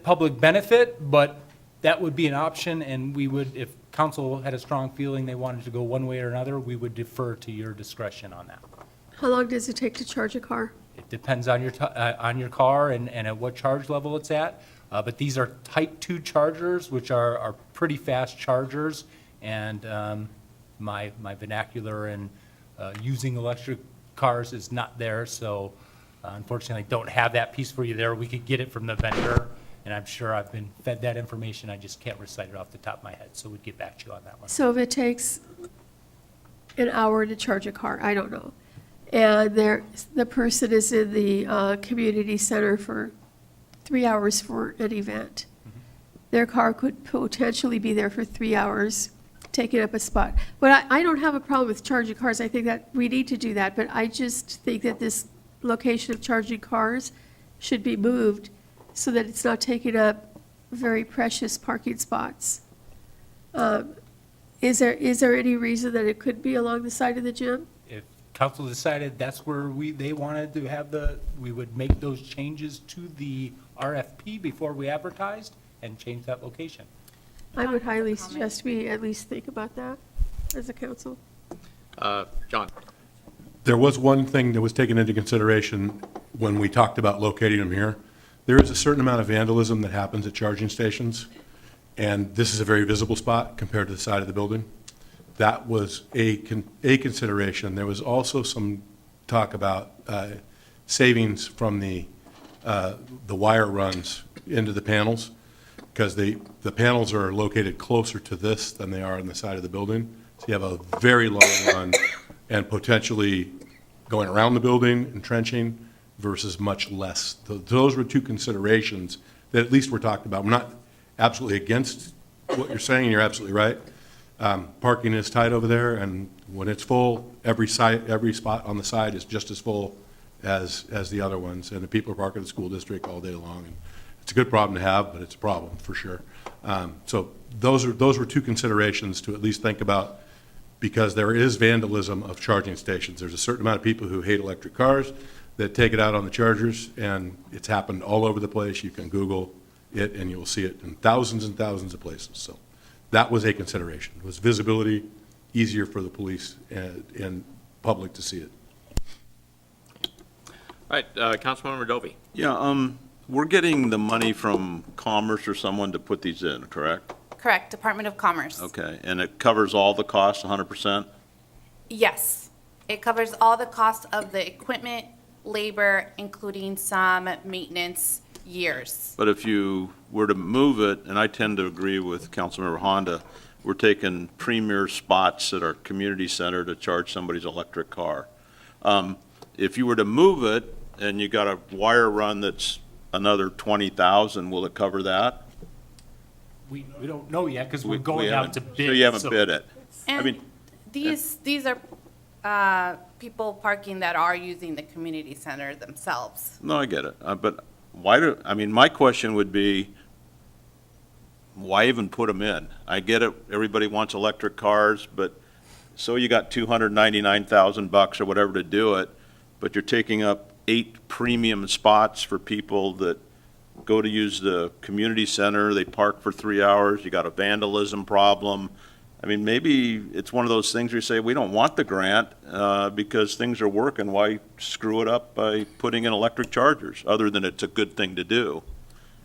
public benefit, but that would be an option, and we would, if council had a strong feeling they wanted to go one way or another, we would defer to your discretion on that. How long does it take to charge a car? It depends on your car and at what charge level it's at. But these are Type 2 chargers, which are pretty fast chargers. And my vernacular in using electric cars is not there. So unfortunately, I don't have that piece for you there. We could get it from the vendor. And I'm sure I've been fed that information. I just can't recite it off the top of my head. So we'd get back to you on that one. So if it takes an hour to charge a car, I don't know, and the person is in the community center for 3 hours for an event, their car could potentially be there for 3 hours, taking up a spot. But I don't have a problem with charging cars. I think that we need to do that, but I just think that this location of charging cars should be moved so that it's not taking up very precious parking spots. Is there any reason that it could be along the side of the gym? If council decided that's where they wanted to have we would make those changes to the RFP before we advertised and change that location. I would highly suggest we at least think about that as a council. John? There was one thing that was taken into consideration when we talked about locating them here. There is a certain amount of vandalism that happens at charging stations, and this is a very visible spot compared to the side of the building. That was a consideration. There was also some talk about savings from the wire runs into the panels, because the panels are located closer to this than they are on the side of the building. So you have a very long run and potentially going around the building, entrenching, versus much less. Those were two considerations that at least were talked about. I'm not absolutely against what you're saying, you're absolutely right. Parking is tight over there, and when it's full, every spot on the side is just as full as the other ones, and the people are parking at the school district all day long. And it's a good problem to have, but it's a problem for sure. So those were two considerations to at least think about, because there is vandalism of charging stations. There's a certain amount of people who hate electric cars that take it out on the chargers, and it's happened all over the place. You can Google it, and you'll see it in thousands and thousands of places. So that was a consideration. It was visibility, easier for the police and public to see it. All right, Councilmember Dovey. Yeah, we're getting the money from Commerce or someone to put these in, correct? Correct, Department of Commerce. Okay, and it covers all the costs, 100%? Yes, it covers all the costs of the equipment, labor, including some maintenance years. But if you were to move it, and I tend to agree with Councilmember Honda, we're taking premier spots at our community center to charge somebody's electric car. If you were to move it and you got a wire run that's another 20,000, will it cover that? We don't know yet, because we're We going out haven't- to bid. So you haven't bid it? I mean, And these are people parking that are using the community center themselves. no, I get it. But my question would be, why even put them in? I get it, everybody wants electric cars, but so you got $299,000 or whatever to do it, but you're taking up 8 premium spots for people that go to use the community center, they park for 3 hours, you got a vandalism problem. I mean, maybe it's one of those things where you say, we don't want the grant because things are working, why screw it up by putting in electric chargers, other than it's a good thing to do?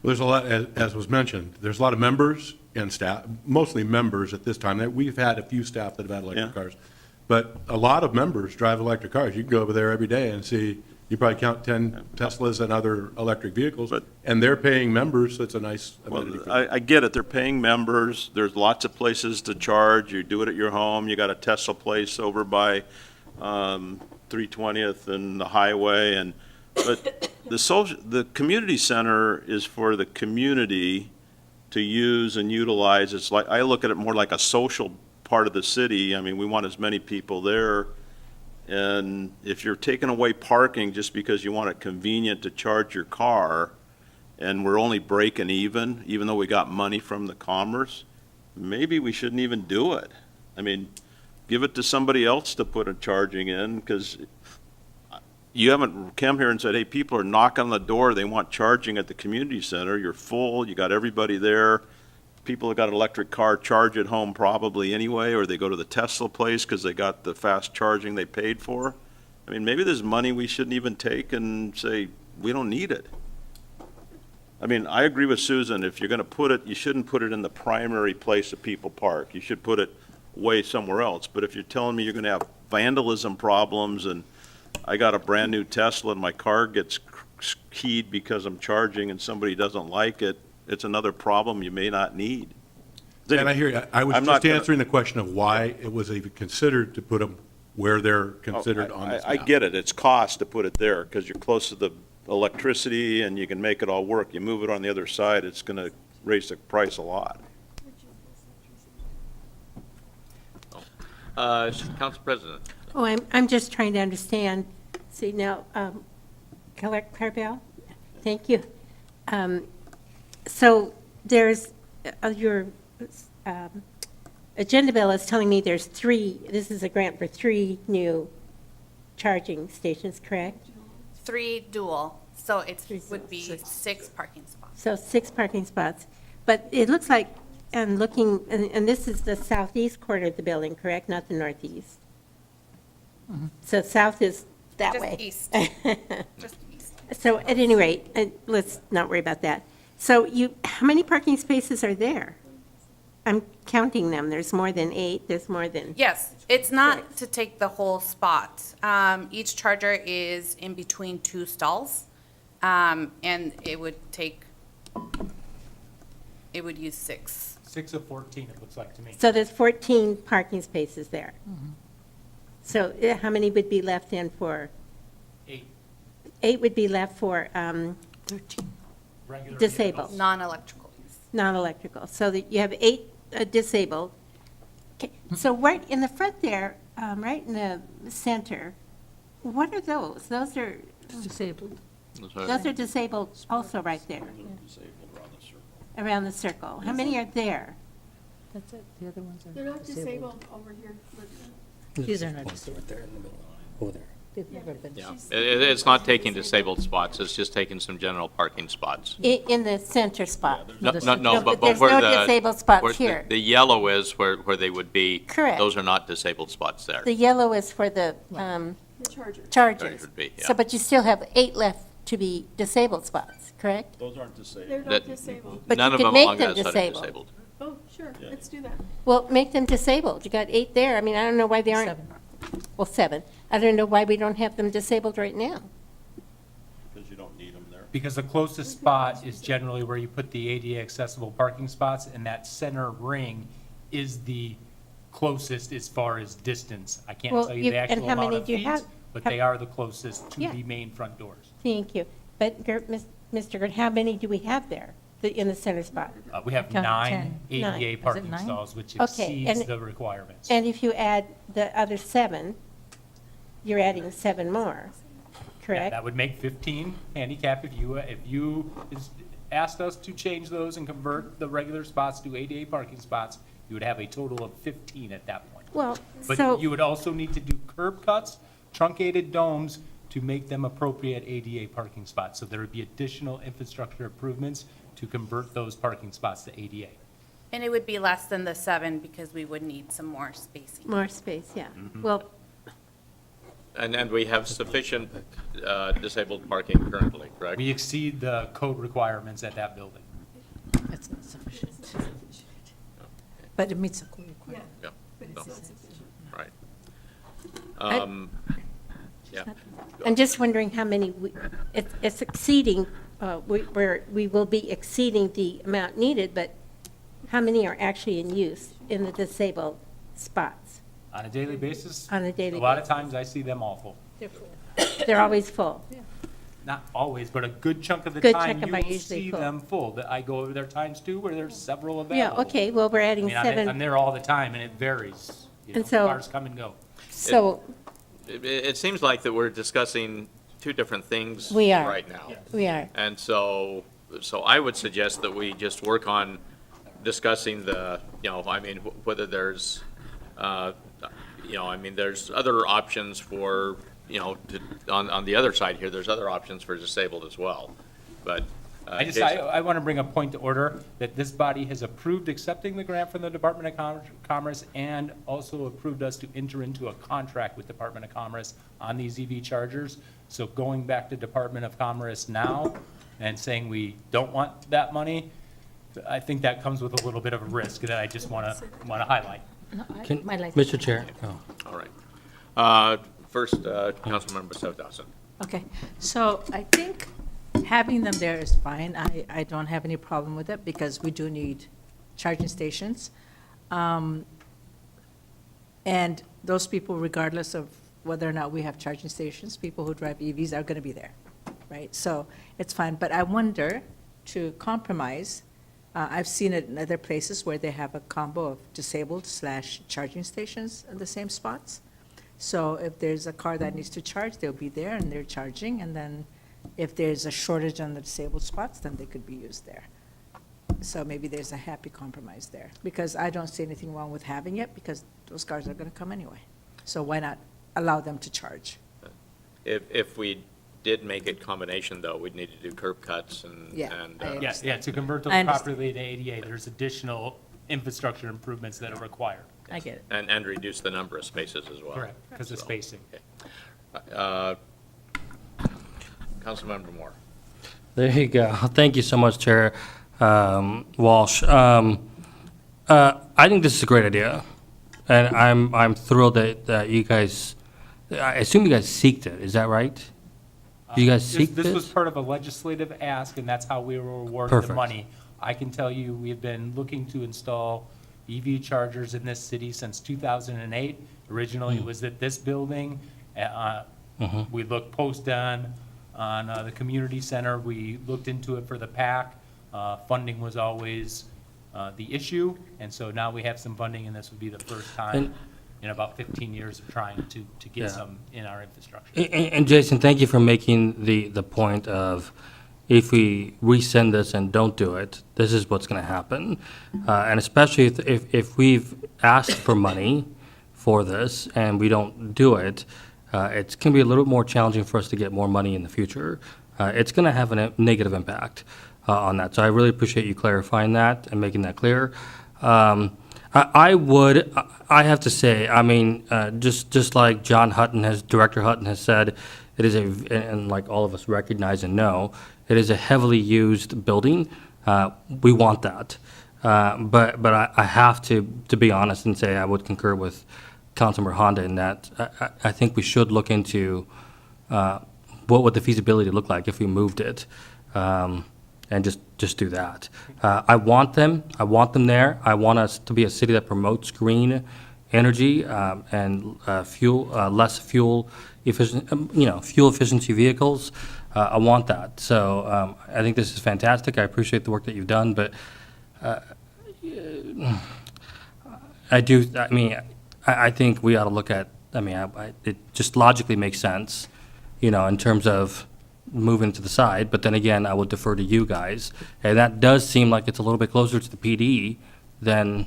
Well, there's a lot, as was mentioned, there's a lot of members and staff, mostly members at this time. We've had a few staff that have had electric cars, but a lot of members drive electric cars. You can go over there every day and see, you probably count 10 Teslas and other electric vehicles, and they're paying members, so it's a nice amenity. Well, I get it, they're paying members, there's lots of places to charge, you do it at your home, you got a Tesla place over by 320th and the highway, but the community center is for the community, to use and utilize. It's like, I look at it more like a social part of the city. I mean, we want as many people there. And if you're taking away parking just because you want it convenient to charge your car, and we're only breaking even though we got money from the commerce, maybe we shouldn't even do it. I mean, give it to somebody else to put a charging in, because you haven't come here and said, hey, people are knocking on the door, they want charging at the community center. You're full, you got everybody there. People that got an electric car charge at home probably anyway, or they go to the Tesla place because they got the fast charging they paid for. I mean, maybe there's money we shouldn't even take and say, we don't need it. I mean, I agree with Susan, if you're gonna put it, you shouldn't put it in the primary place that people park. You should put it way somewhere else. But if you're telling me you're gonna have vandalism problems, and I got a brand-new Tesla and my car gets keyed because I'm charging and somebody doesn't like it, it's another problem you may not need. And I hear you. I was I'm not just gonna- answering the question of why it was even considered to put them where they're considered on this I map. get it, it's cost to put it there, because you're close to the electricity and you can make it all work. You move it on the other side, it's gonna raise the price a lot. Council President. Oh, I'm just trying to understand. See, now, Carvel, thank you. So there's, your agenda bill is telling me there's this is a grant for 3 new charging stations, correct? 3 dual, so it would be 6 parking spots. So 6 parking spots. But it looks like, and looking, and this is the southeast corner of the building, correct? Not the northeast? So south is that Just way. east. Just east. So at any rate, let's not worry about that. So how many parking spaces are there? I'm counting them. There's more than 8. There's more than. Yes, it's not to take the whole spot. Each charger is in between 2 stalls, and it would use 6. 6 of 14, it looks like to me. So there's 14 parking spaces there. So how many would be left then for? 8. 8 would be left for Regular disabled, vehicles. Non-electrical use. non-electrical. So that you have 8 disabled. Okay, so right in the front there, right in the center, what are those? Those are Disabled. Those are disabled also right there, around the circle. How many are there? That's it, the other ones are They're not disabled over here. These are not disabled. Over there. They've never been. Yeah, it's not taking disabled spots, it's just taking some general parking spots. In the center spot? No, but There's where no the. disabled spots where here. The yellow is where they would be. Correct. Those are not disabled spots there. The yellow is for the The charger. chargers. Would be, yeah. So, but you still have 8 left to be disabled spots, correct? Those aren't disabled. They're not That- disabled. But None you of could them make along them that side are disabled. disabled. Oh, sure, let's do that. Well, make them disabled. You got 8 there. I mean, I don't know why they aren't. 7. Well, 7. I don't know why we don't have them disabled right now. Because you don't need them there. Because the closest spot is generally where you put the ADA accessible parking spots, and that center ring is the closest as far as distance. I can't Well, tell you you- the and actual how amount many of do you feet, have? but How- they are the closest to Yeah. the main front doors. Thank you. But, Mr. Gert, how many do we have there, in the center spot? We have Count 9 10. ADA Nine. Is it parking 9? stalls, which Okay, exceeds and- the requirements. And if you add the other 7, you're adding 7 more, Yeah, correct? that would make 15 handicap if you asked us to change those and convert the regular spots to ADA parking spots, you would have a total of 15 at that point. Well, But so, you would also need to do curb cuts, truncated domes to make them appropriate ADA parking spots. So there would be additional infrastructure improvements to convert those parking spots to ADA. And it would be less than the 7 because we would need some more spacing. more space, yeah. Mm-hmm. Well, And we have sufficient disabled parking currently, correct? We exceed the code requirements at that building. That's not sufficient. But it meets the code requirement. Yeah. But it's not sufficient. Right. I- Yeah. I'm just wondering how many, it's exceeding, we will be exceeding the amount needed, but how many are actually in use in the disabled spots? On a daily basis? On a daily A lot of times I see them all full. They're always full. not always, but a good chunk of the Good time, chunk of you them are will usually see full. them full. That I go over there times two where there's several Yeah, available. okay, well, we're I adding mean, seven. I'm there all the time, and it varies. You And know, so- cars come and go. So, It seems like that we're discussing two different things We are. right now. we are. And so I would suggest that we just work on discussing the, I mean, whether there's, I mean, there's other options for, on the other side here, there's other options for disabled as well. But, Jason. I want to bring a point to order that this body has approved accepting the grant from the Department of Commerce and also approved us to enter into a contract with Department of Commerce on these EV chargers. So going back to Department of Commerce now and saying we don't want that money, I think that comes with a little bit of a risk that I just want to highlight. Mr. Chair? Oh. All right. First, Councilmember Dawson. Okay, so I think having them there is fine. I don't have any problem with it because we do need charging stations. And those people, regardless of whether or not we have charging stations, people who drive EVs are going to be there, right? So it's fine, but I wonder, to compromise, I've seen it in other places where they have a combo of disabled/charging stations in the same spots. So if there's a car that needs to charge, they'll be there and they're charging, and then if there's a shortage on the disabled spots, then they could be used there. So maybe there's a happy compromise there, because I don't see anything wrong with having it, because those cars are going to come anyway. So why not allow them to charge? If we did make it combination, though, we'd need to do curb cuts and. Yeah, and, I Yeah, to convert those I understand. properly to ADA, there's additional infrastructure improvements that are required. I get it. And reduce the number of spaces as well. Correct, because of So, spacing. Councilmember Moore. There you go. Thank you so much, Chair Walsh. I think this is a great idea, and I'm thrilled that you guys, I assume you guys seeked it, is that right? Did you guys seek This was this? part of a legislative ask, and that's how we were awarded the Perfect. money. I can tell you, we've been looking to install EV chargers in this city since 2008. Originally, it was at this building. We looked post-on the community center. We looked into it for the PAC. Funding was always the issue, and so now we have some funding, and this would be the first time And- in about 15 years of trying to Yeah. get some in our infrastructure. And Jason, thank you for making the point of, if we resend this and don't do it, this is what's going to happen. And especially if we've asked for money for this and we don't do it, it's going to be a little bit more challenging for us to get more money in the future. It's going to have a negative impact on that. So I really appreciate you clarifying that and making that clear. I have to say, I mean, just like Director Hutton has said, it is and like all of us recognize and know, it is a heavily used building. We want that. But I have to be honest and say I would concur with Councilmember Honda in that I think we should look into what would the feasibility look like if we moved it, and just do that. I want them there. I want us to be a city that promotes green energy and less fuel efficient, fuel efficiency vehicles. I want that. So I think this is fantastic. I appreciate the work that you've done, but I think we ought to look at, it just logically makes sense, in terms of moving to the side, but then again, I would defer to you guys. And that does seem like it's a little bit closer to the PD than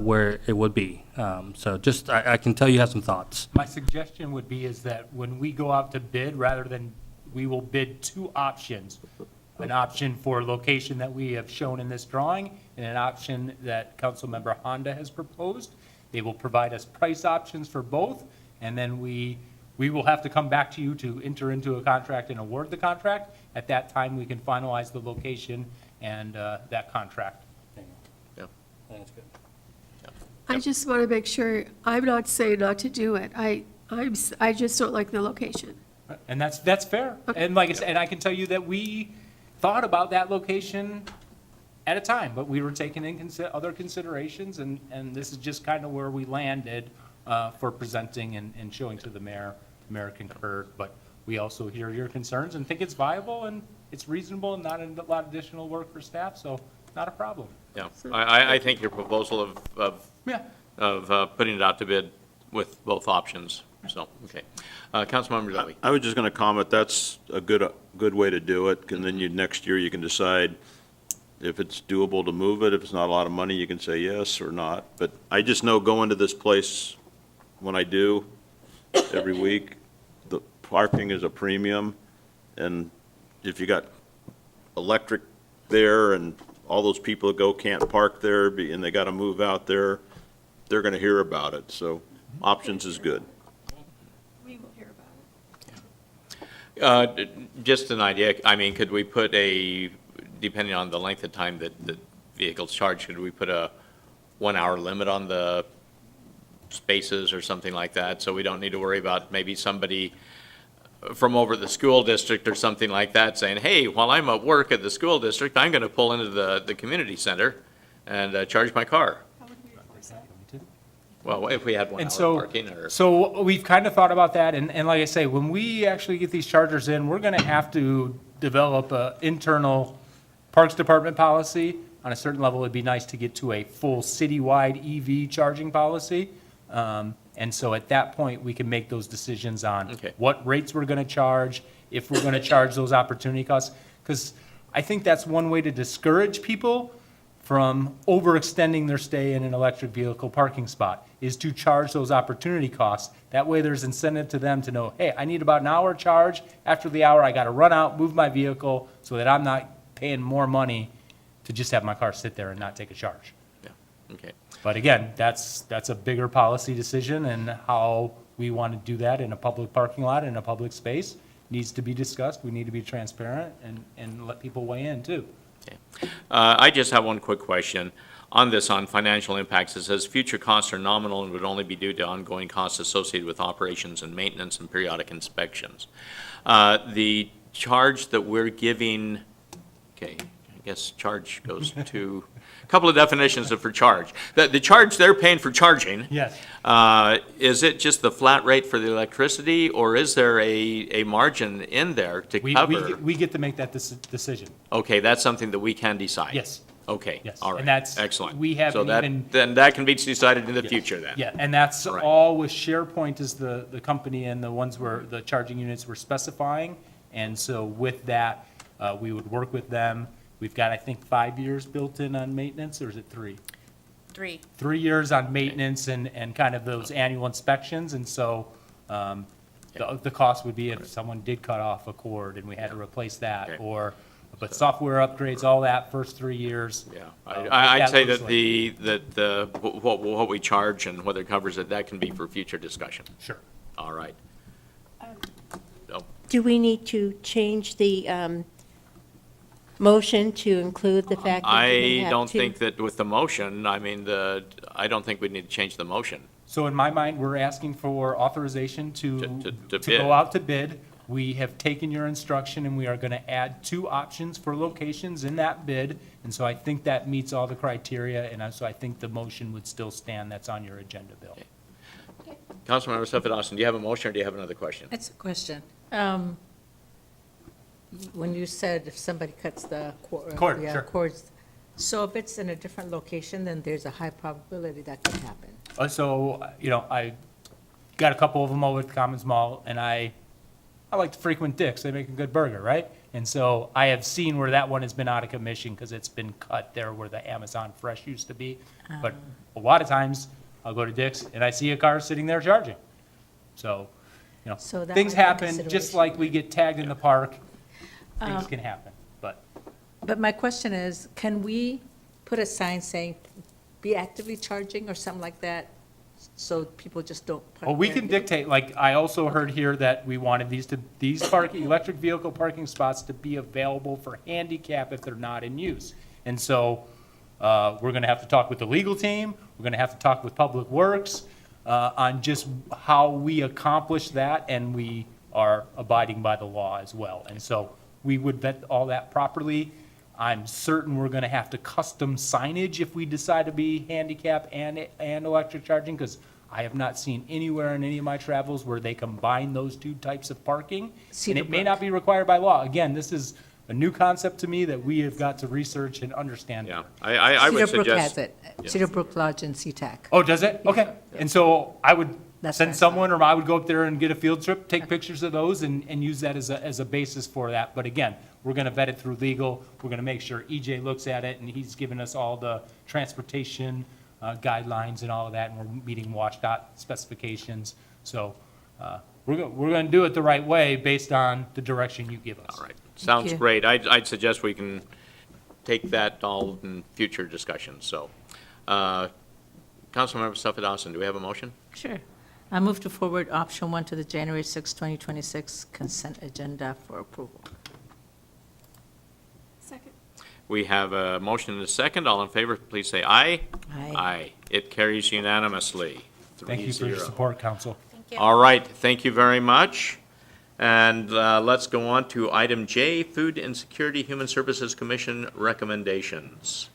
where it would be. So just, I can tell you have some thoughts. My suggestion would be is that when we go out to bid, rather than, we will bid two options. An option for location that we have shown in this drawing, and an option that Councilmember Honda has proposed. They will provide us price options for both, and then we will have to come back to you to enter into a contract and award the contract. At that time, we can finalize the location and that contract. Yeah. I just want to make sure, I'm not saying not to do it. I just don't like the location. And that's fair. And like I said, and I can tell you that we thought about that location at a time, but we were taking in other considerations, and this is just kind of where we landed for presenting and showing to the mayor concurred. But we also hear your concerns and think it's viable and it's reasonable and not a lot of additional work for staff, so not a problem. Yeah, I think your proposal Yeah. of putting it out to bid with both options, so, okay. Councilmember Dudley. I was just going to comment, that's a good way to do it, and then next year you can decide if it's doable to move it. If it's not a lot of money, you can say yes or not. But I just know going to this place, when I do, every week, the parking is a premium, and if you got electric there and all those people that go can't park there, and they got to move out there, they're going to hear about it, so options is good. We will hear about it. Just an idea, I mean, could we put depending on the length of time that the vehicle's charged, could we put a 1 hour limit on the spaces or something like that? So we don't need to worry about maybe somebody from over the school district or something like that saying, hey, while I'm at work at the school district, I'm going to pull into the community center and charge my car. Well, if we had 1 And hour so, parking or. so we've kind of thought about that, and like I say, when we actually get these chargers in, we're gonna have to develop a internal Parks Department policy. On a certain level, it'd be nice to get to a full citywide EV charging policy. And so at that point, we can make those decisions on Okay. what rates we're gonna charge, if we're gonna charge those opportunity costs. Because I think that's one way to discourage people from overextending their stay in an electric vehicle parking spot, is to charge those opportunity costs. That way, there's incentive to them to know, hey, I need about an hour charge. After the hour, I got to run out, move my vehicle, so that I'm not paying more money to just have my car sit there and not take a charge. Yeah, okay. But again, that's a bigger policy decision, and how we want to do that in a public parking lot, in a public space, needs to be discussed. We need to be transparent and let people weigh in, too. Okay. I just have one quick question on this, on financial impacts. It says future costs are nominal and would only be due to ongoing costs associated with operations and maintenance and periodic inspections. The charge that we're giving, okay, I guess charge goes to a couple of definitions for charge. The charge they're paying for charging. Yes. Is it just the flat rate for the electricity, or is there a margin in there to cover? We get to make that decision. Okay, that's something that we can decide? Yes. Okay, Yes. all right. And that's, Excellent. we haven't So even. then that can be decided in the future then? Yeah, and that's Right. all with SharePoint is the company and the ones where the charging units we're specifying. And so with that, we would work with them. We've got, I think, 5 years built in on maintenance, or is it 3? 3. 3 years on maintenance and kind of those annual inspections. And so the cost would be if someone did cut off a cord and we had to replace that, Okay. or, but software upgrades, all that, first 3 years. Yeah, what I'd say looks that like. what we charge and whether it covers it, that can be for future discussion. Sure. All right. Oh, Do we need to change the motion to include the fact that you're gonna I have don't two- think that with the motion, I mean, I don't think we need to change the motion. So in my mind, we're asking for authorization to To to bid. go out to bid. We have taken your instruction, and we are going to add 2 options for locations in that bid. And so I think that meets all the criteria, and so I think the motion would still stand. That's on your agenda, Bill. Councilmember Sefton Austin, do you have a motion or do you have another question? It's a question. When you said if somebody cuts the Cord, sure. cords, so if it's in a different location, then there's a high probability that could happen. So, I got a couple of them over at the Commons Mall, and I like to frequent Dick's. They make a good burger, right? And so I have seen where that one has been out of commission because it's been cut there where the Amazon Fresh used to be. But a lot of times, I'll go to Dick's and I see a car sitting there charging. So, So that things might be a happen, just consideration. like we get tagged in the park, things can happen, but. But my question is, can we put a sign saying, be actively charging or something like that, so people just don't park Well, we there? can dictate, like, I also heard here that we wanted these electric vehicle parking spots to be available for handicap if they're not in use. And so, we're gonna have to talk with the legal team, we're gonna have to talk with Public Works, on just how we accomplish that, and we are abiding by the law as well. And so, we would vet all that properly. I'm certain we're gonna have to custom signage if we decide to be handicap and electric charging, because I have not seen anywhere in any of my travels where they combine those two types of parking. And Cedar it may Brook. not be required by law. Again, this is a new concept to me that we have got to research and understand. Yeah, I would Cedar Brook has suggest, it. Cedar Brook Lodge and SeaTac. Oh, does it? Okay. And so I would That's send nice. someone, or I would go up there and get a field trip, take pictures of those, and use that as a basis for that. But again, we're going to vet it through legal. We're going to make sure EJ looks at it, and he's given us all the transportation guidelines and all of that, and we're meeting WashDOT specifications. So we're going to do it the right way based on the direction you give us. all right, sounds you. great. I'd suggest we can take that all in future discussions, so. Councilmember Suffolk Dawson, do we have a motion? Sure. I move to forward option 1 to the January 6, 2026 consent agenda for approval. Second. We have a motion and a second. All in favor, please say aye. Aye. Aye. It carries unanimously. Thank you for your 3-0. support, council. All right, thank you very much. And let's go on to item J, Food Insecurity Human Services Commission recommendations.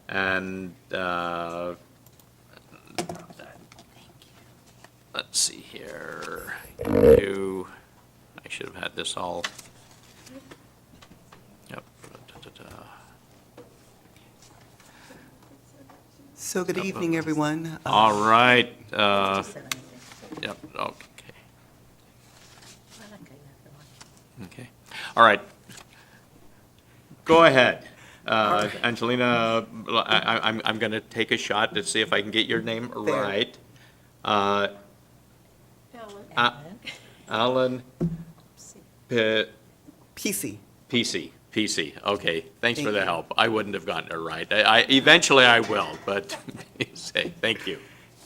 And let's see here. I should have had this all. Yep. So good evening, everyone. All right. Yep, okay. Okay, all right. Go ahead. Angelina, I'm going to take a shot to see if I can get your name right. Alan PC. PC, okay. Thanks for the help. I wouldn't have gotten it right. Eventually I will, but thank you.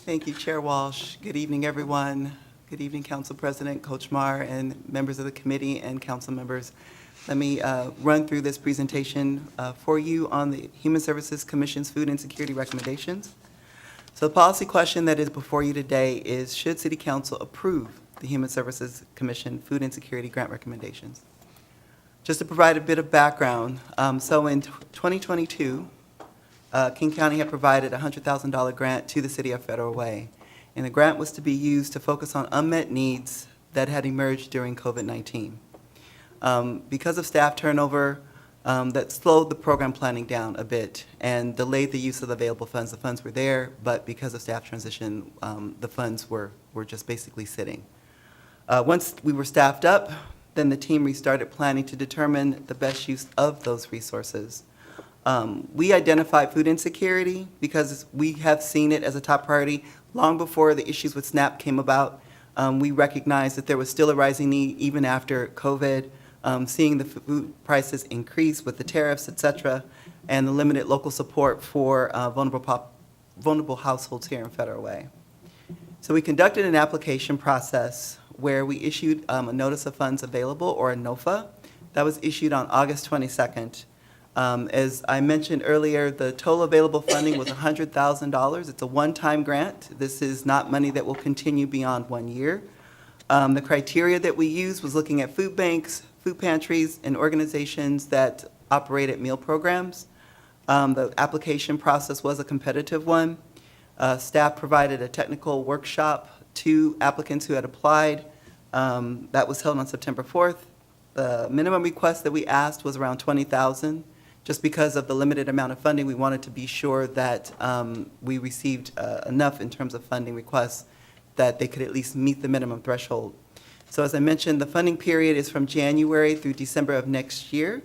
Thank you, Chair Walsh. Good evening, everyone. Good evening, Council President, Coach Marr, and members of the committee and council members. Let me run through this presentation for you on the Human Services Commission's food insecurity recommendations. So the policy question that is before you today is, should City Council approve the Human Services Commission food insecurity grant recommendations? Just to provide a bit of background, so in 2022, King County had provided a $100,000 grant to the city of Federal Way. And the grant was to be used to focus on unmet needs that had emerged during COVID-19. Because of staff turnover, that slowed the program planning down a bit and delayed the use of the available funds. The funds were there, but because of staff transition, the funds were just basically sitting. Once we were staffed up, then the team restarted planning to determine the best use of those resources. We identified food insecurity because we have seen it as a top priority long before the issues with SNAP came about. We recognized that there was still a rising need even after COVID, seeing the food prices increase with the tariffs, et cetera, and the limited local support for vulnerable households here in Federal Way. So we conducted an application process where we issued a Notice of Funds Available, or a NOFA. That was issued on August 22nd. As I mentioned earlier, the total available funding was $100,000. It's a one-time grant. This is not money that will continue beyond 1 year. The criteria that we used was looking at food banks, food pantries, and organizations that operated meal programs. The application process was a competitive one. Staff provided a technical workshop to applicants who had applied. That was held on September 4th. The minimum request that we asked was around $20,000. Just because of the limited amount of funding, we wanted to be sure that we received enough in terms of funding requests that they could at least meet the minimum threshold. So as I mentioned, the funding period is from January through December of next year,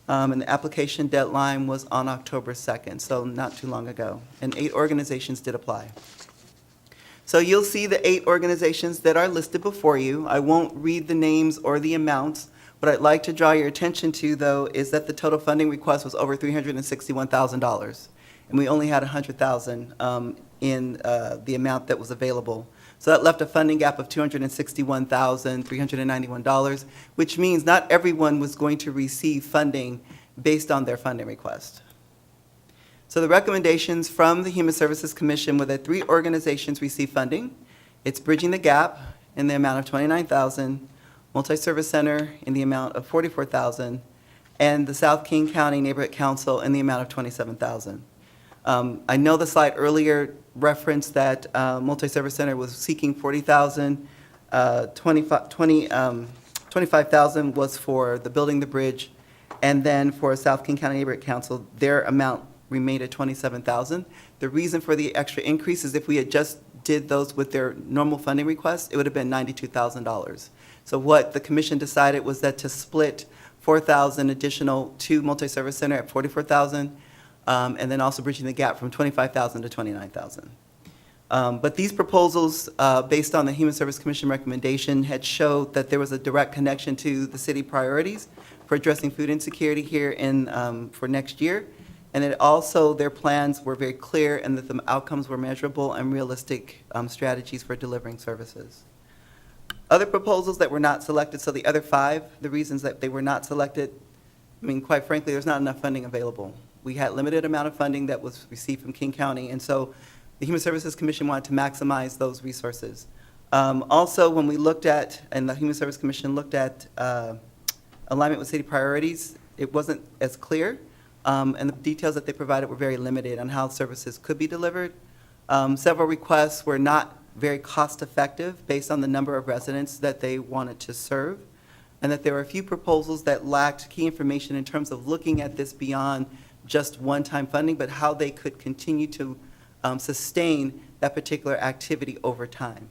and the application deadline was on October 2nd, so not too long ago, and 8 organizations did apply. So you'll see the 8 organizations that are listed before you. I won't read the names or the amounts. What I'd like to draw your attention to, though, is that the total funding request was over $361,000, and we only had $100,000 in the amount that was available. So that left a funding gap of $261,391, which means not everyone was going to receive funding based on their funding request. So the recommendations from the Human Services Commission were that 3 organizations receive funding. It's Bridging the Gap in the amount of $29,000, Multi-Service Center in the amount of $44,000, and the South King County Neighborhood Council in the amount of $27,000. I know the slide earlier referenced that Multi-Service Center was seeking 40,000. 25,000 was for the building the bridge, and then for South King County Neighborhood Council, their amount remained at 27,000. The reason for the extra increase is if we had just did those with their normal funding request, it would have been $92,000. So what the commission decided was that to split 4,000 additional to Multi-Service Center at 44,000, and then also bridging the gap from 25,000 to 29,000. But these proposals, based on the Human Service Commission recommendation, had showed that there was a direct connection to the city priorities for addressing food insecurity here for next year. And it also, their plans were very clear and that the outcomes were measurable and realistic strategies for delivering services. Other proposals that were not selected, so the other 5, the reasons that they were not selected, I mean, quite frankly, there's not enough funding available. We had limited amount of funding that was received from King County, and so the Human Services Commission wanted to maximize those resources. Also, when we looked at, and the Human Service Commission looked at alignment with city priorities, it wasn't as clear, and the details that they provided were very limited on how services could be delivered. Several requests were not very cost-effective based on the number of residents that they wanted to serve, and that there were a few proposals that lacked key information in terms of looking at this beyond just one-time funding, but how they could continue to sustain that particular activity over time.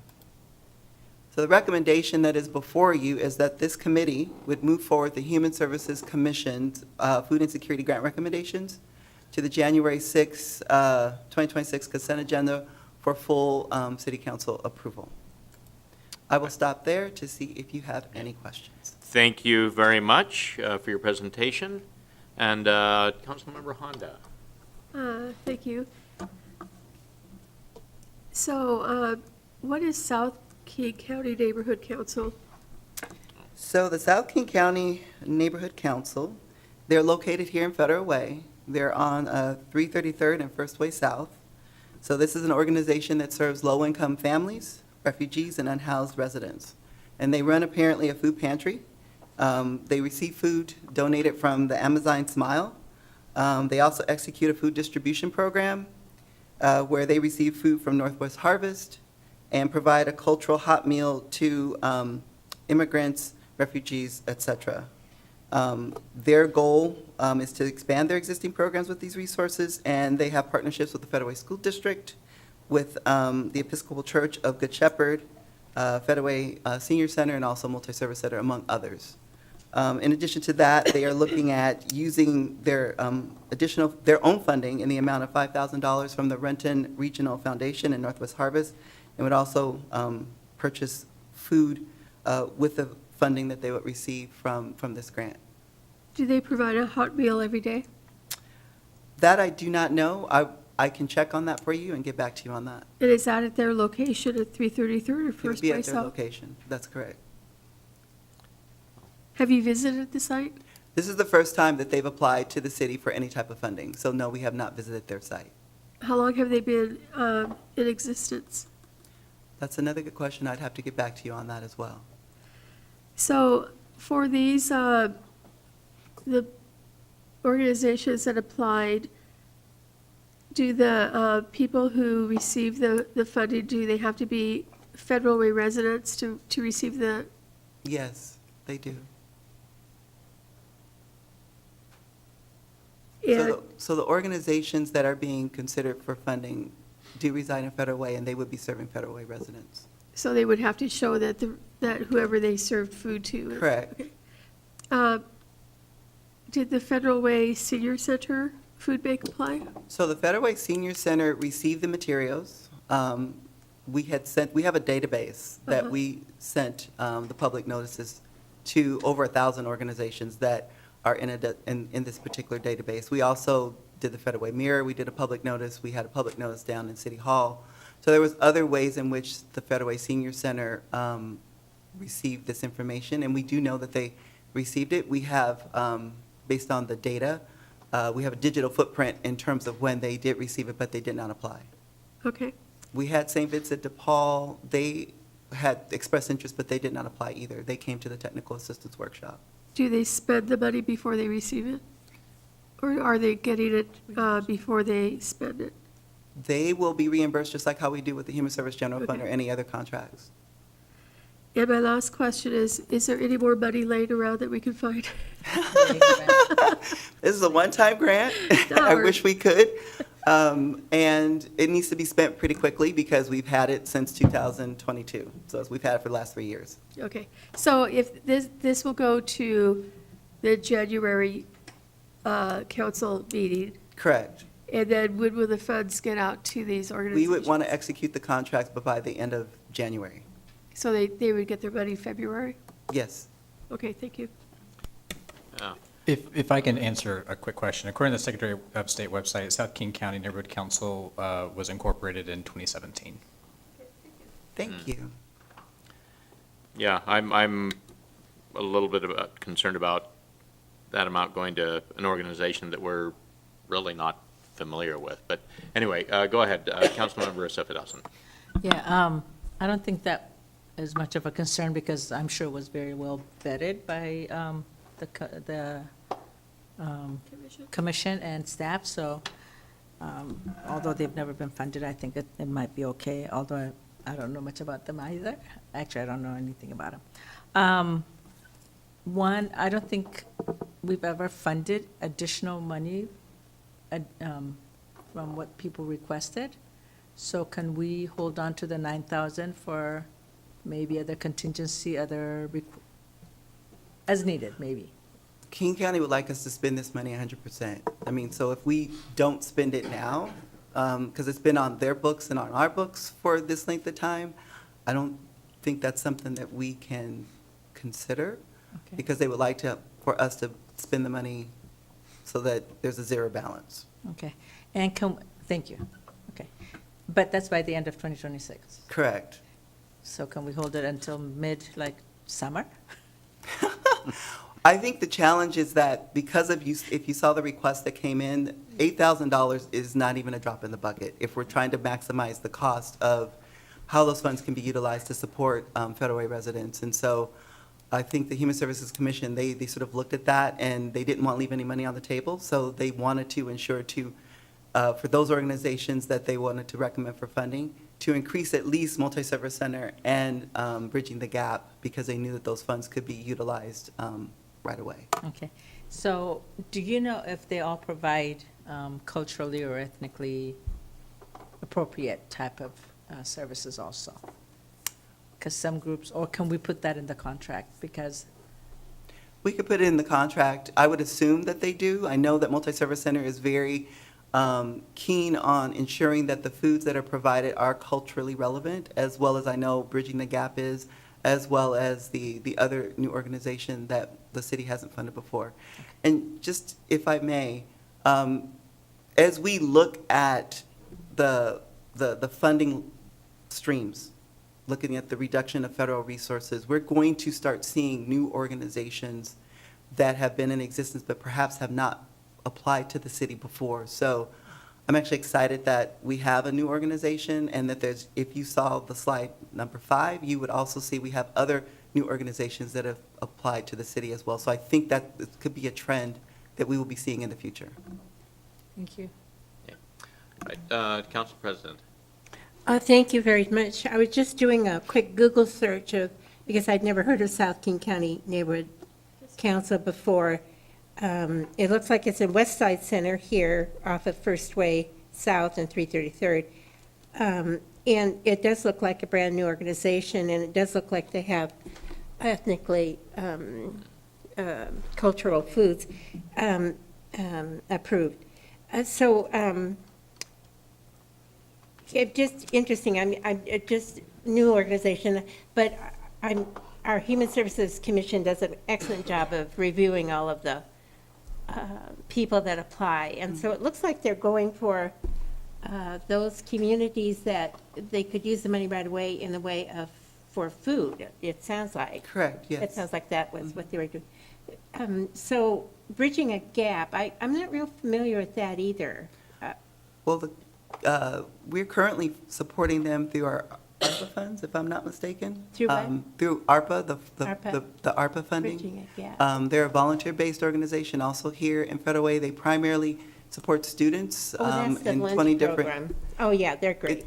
So the recommendation that is before you is that this committee would move forward the Human Services Commission's food insecurity grant recommendations to the January 6, 2026 consent agenda for full city council approval. I will stop there to see if you have any questions. Thank you very much for your presentation. And Councilmember Honda. Thank you. So, what is South King County Neighborhood Council? So the South King County Neighborhood Council, they're located here in Federal Way. They're on 333rd and First Way South. So this is an organization that serves low-income families, refugees, and unhoused residents. And they run apparently a food pantry. They receive food donated from the Amazon Smile. They also execute a food distribution program where they receive food from Northwest Harvest and provide a cultural hot meal to immigrants, refugees, etc. Their goal is to expand their existing programs with these resources, and they have partnerships with the Federal Way School District, with the Episcopal Church of Good Shepherd, Federal Way Senior Center, and also Multi-Service Center, among others. In addition to that, they are looking at using their their own funding in the amount of $5,000 from the Renton Regional Foundation and Northwest Harvest, and would also purchase food with the funding that they would receive from this grant. Do they provide a hot meal every day? That I do not know. I can check on that for you and get back to you on that. And is that at their location at 333rd or It would First be Way at their South? location. That's correct. Have you visited the site? This is the first time that they've applied to the city for any type of funding. So no, we have not visited their site. How long have they been in existence? That's another good question. I'd have to get back to you on that as well. So for these, the organizations that applied, do the people who receive the funding, do they have to be Federal Way residents to receive the? Yes, they do. And So the organizations that are being considered for funding do reside in Federal Way, and they would be serving Federal Way residents. so they would have to show that that whoever they served food to. Correct. Okay. Did the Federal Way Senior Center food bank apply? So the Federal Way Senior Center received the materials. We have a database that we sent the public notices to over 1,000 organizations that are in this particular database. We also did the Federal Way Mirror. We did a public notice. We had a public notice down in City Hall. So there was other ways in which the Federal Way Senior Center received this information, and we do know that they received it. We have, based on the data, we have a digital footprint in terms of when they did receive it, but they did not apply. Okay. We had St. Vincent de Paul. They had expressed interest, but they did not apply either. They came to the technical assistance workshop. Do they spend the money before they receive it? Or are they getting it before they spend it? They will be reimbursed just like how we do with the Human Service General Fund or Okay. any other contracts. And my last question is there any more money laying around that we can find? This is a one-time grant. I wish we could. And it needs to be spent pretty quickly because we've had it since 2022. So we've had it for the last 3 years. Okay, so if this will go to the January council meeting, Correct. and then when will the funds get out to these We organizations? would want to execute the contracts, but by the end of January. So they would get their money in February? Yes. Okay, thank you. If I can answer a quick question. According to the Secretary of State website, South King County Neighborhood Council was incorporated in 2017. Thank you. Yeah, I'm a little bit concerned about that amount going to an organization that we're really not familiar with. But anyway, go ahead, Councilmember Sefidowson. Yeah, I don't think that is much of a concern because I'm sure it was very well vetted by the commission and staff. So although they've never been funded, I think it might be okay, although I don't know much about them either. Actually, I don't know anything about them. One, I don't think we've ever funded additional money from what people requested. So can we hold on to the 9,000 for maybe other contingency, as needed, maybe? King County would like us to spend this money 100%. I mean, so if we don't spend it now, because it's been on their books and on our books for this length of time, I don't think that's something that we can consider, Okay. because they would like for us to spend the money so that there's a zero balance. Okay, and thank you. Okay, but that's by the end of 2026. Correct. So can we hold it until summer? I think the challenge is that because if you saw the request that came in, $8,000 is not even a drop in the bucket if we're trying to maximize the cost of how those funds can be utilized to support Federal Way residents. And so I think the Human Services Commission, they sort of looked at that and they didn't want to leave any money on the table. So they wanted to ensure for those organizations that they wanted to recommend for funding, to increase at least Multi-Service Center and Bridging the Gap, because they knew that those funds could be utilized right away. Okay, so do you know if they all provide culturally or ethnically appropriate type of services also? Because some groups, or can we put that in the contract? Because We could put it in the contract. I would assume that they do. I know that Multi-Service Center is very keen on ensuring that the foods that are provided are culturally relevant, as well as I know Bridging the Gap is, as well as the other new organization that the city hasn't funded before. And just, if I may, as we look at the funding streams, looking at the reduction of federal resources, we're going to start seeing new organizations that have been in existence but perhaps have not applied to the city before. So I'm actually excited that we have a new organization, and that if you saw the slide number 5, you would also see we have other new organizations that have applied to the city as well. So I think that it could be a trend that we will be seeing in the future. thank you. Council President. Thank you very much. I was just doing a quick Google search because I'd never heard of South King County Neighborhood Council before. It looks like it's in West Side Center here off of First Way South and 333rd. And it does look like a brand-new organization, and it does look like they have ethnically cultural foods approved. It's just interesting. I'm just new organization, but our Human Services Commission does an excellent job of reviewing all of the people that apply. And so it looks like they're going for those communities that they could use the money right away in the way of for food, it sounds like. Correct, yes. It sounds like that was what they were doing. So Bridging a Gap, I'm not real familiar with that either. Well, we're currently supporting them through ARPA funds, if I'm not mistaken. Through what? Through ARPA, ARPA? the ARPA funding. Bridging a gap. They're a volunteer-based organization also here in Federal Way. They primarily support students Oh, that's the in lunch 20 different. program. Oh, yeah, they're great.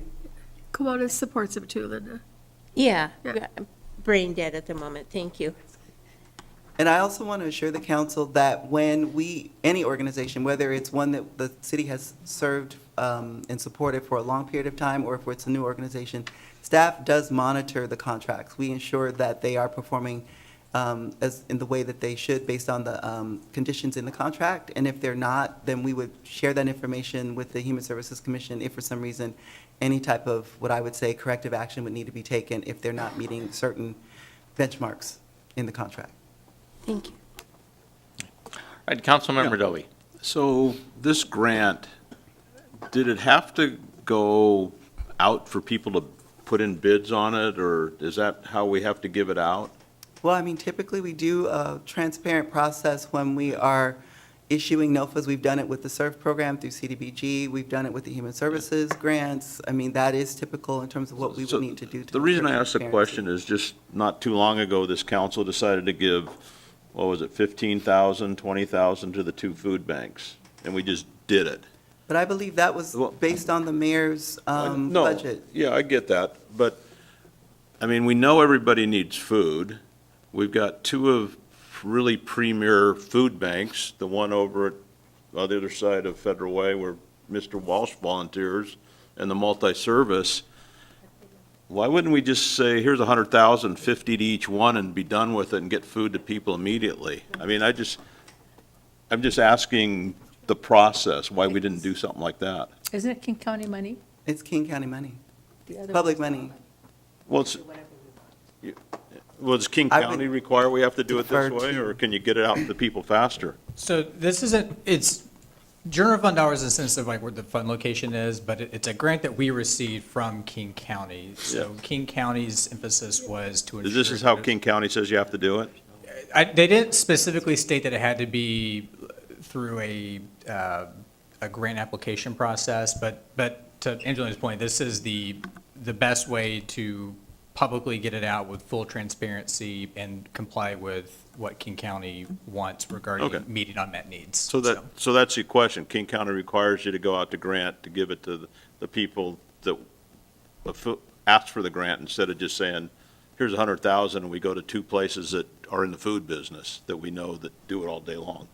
Kiwanis supports them too, Linda. Yeah, Yeah. brain dead at the moment, thank you. And I also want to assure the council that when any organization, whether it's one that the city has served and supported for a long period of time, or if it's a new organization, staff does monitor the contracts. We ensure that they are performing as in the way that they should based on the conditions in the contract. And if they're not, then we would share that information with the Human Services Commission if for some reason any type of, what I would say, corrective action would need to be taken if they're not meeting certain benchmarks in the contract. Thank you. All right, Councilmember Dovey. So this grant, did it have to go out for people to put in bids on it, or is that how we have to give it out? Well, I mean, typically we do a transparent process when we are issuing NOFAs. We've done it with the SURF program through CDBG. We've done it with the Human Services grants. I mean, that is typical in terms of what we So would need to do. The reason I asked the question is just not too long ago, this council decided to give, what was it, 15,000, 20,000 to the 2 food banks, and we just did it. But I believe that was based on the mayor's No, budget. yeah, I get that, but, I mean, we know everybody needs food. We've got 2 of really premier food banks, the one over at, on the other side of Federal Way where Mr. Walsh volunteers, and the multi-service. Why wouldn't we just say, here's 100,000, 50 to each one, and be done with it and get food to people immediately? I mean, I'm just asking the process, why we didn't do something like that. Isn't it King County money? It's King County money, The other public one's- money. Well, does King I would County require we have to do it this defer way, to- or can you get it out to the people faster? So this isn't, it's, general fund dollars in the sense of like where the fund location is, but it's a grant that we received from King County. So King County's emphasis was to ensure. This is how King County says you have to do it? They didn't specifically state that it had to be through a grant application process, but to Angelina's point, this is the best way to publicly get it out with full transparency and comply with what King County wants Okay. regarding meeting unmet needs. So that's the question. King County requires you to go out to grant to give it to the people that asked for the grant, instead of just saying, here's 100,000, and we go to 2 places that are in the food business that we know that do it all day long.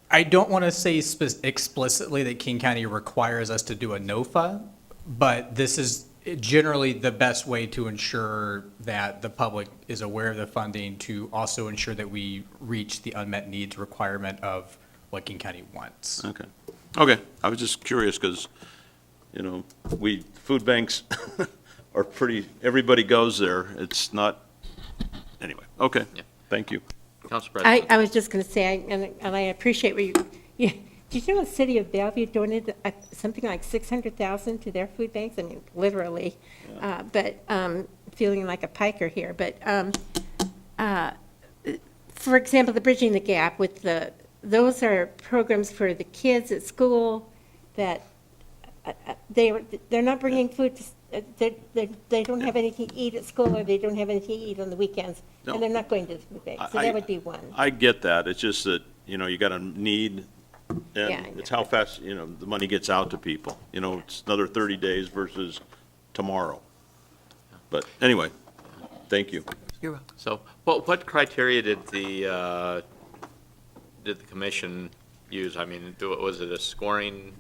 I don't want to say explicitly that King County requires us to do a NOFA, but this is generally the best way to ensure that the public is aware of the funding, to also ensure that we reach the unmet needs requirement of what King County wants. Okay, I was just curious, because, food banks are everybody goes there. It's not, anyway, okay, thank you. Council President. I was just going to say, and I appreciate what did you know the city of Bellevue donated something like 600,000 to their food banks? I mean, literally, but feeling like a piker here. But for example, the Bridging the Gap those are programs for the kids at school that they're not bringing food to, they don't have anything to eat at school, or they don't have anything to eat on the weekends, No. and they're not going to the food bank. So that would be one. I get that. It's just that, you got a need, Yeah, I and it's how fast, the money gets out to people. It's another 30 days versus tomorrow. But anyway, thank you. You're welcome. So, what criteria did the commission use? I mean, was it a scoring,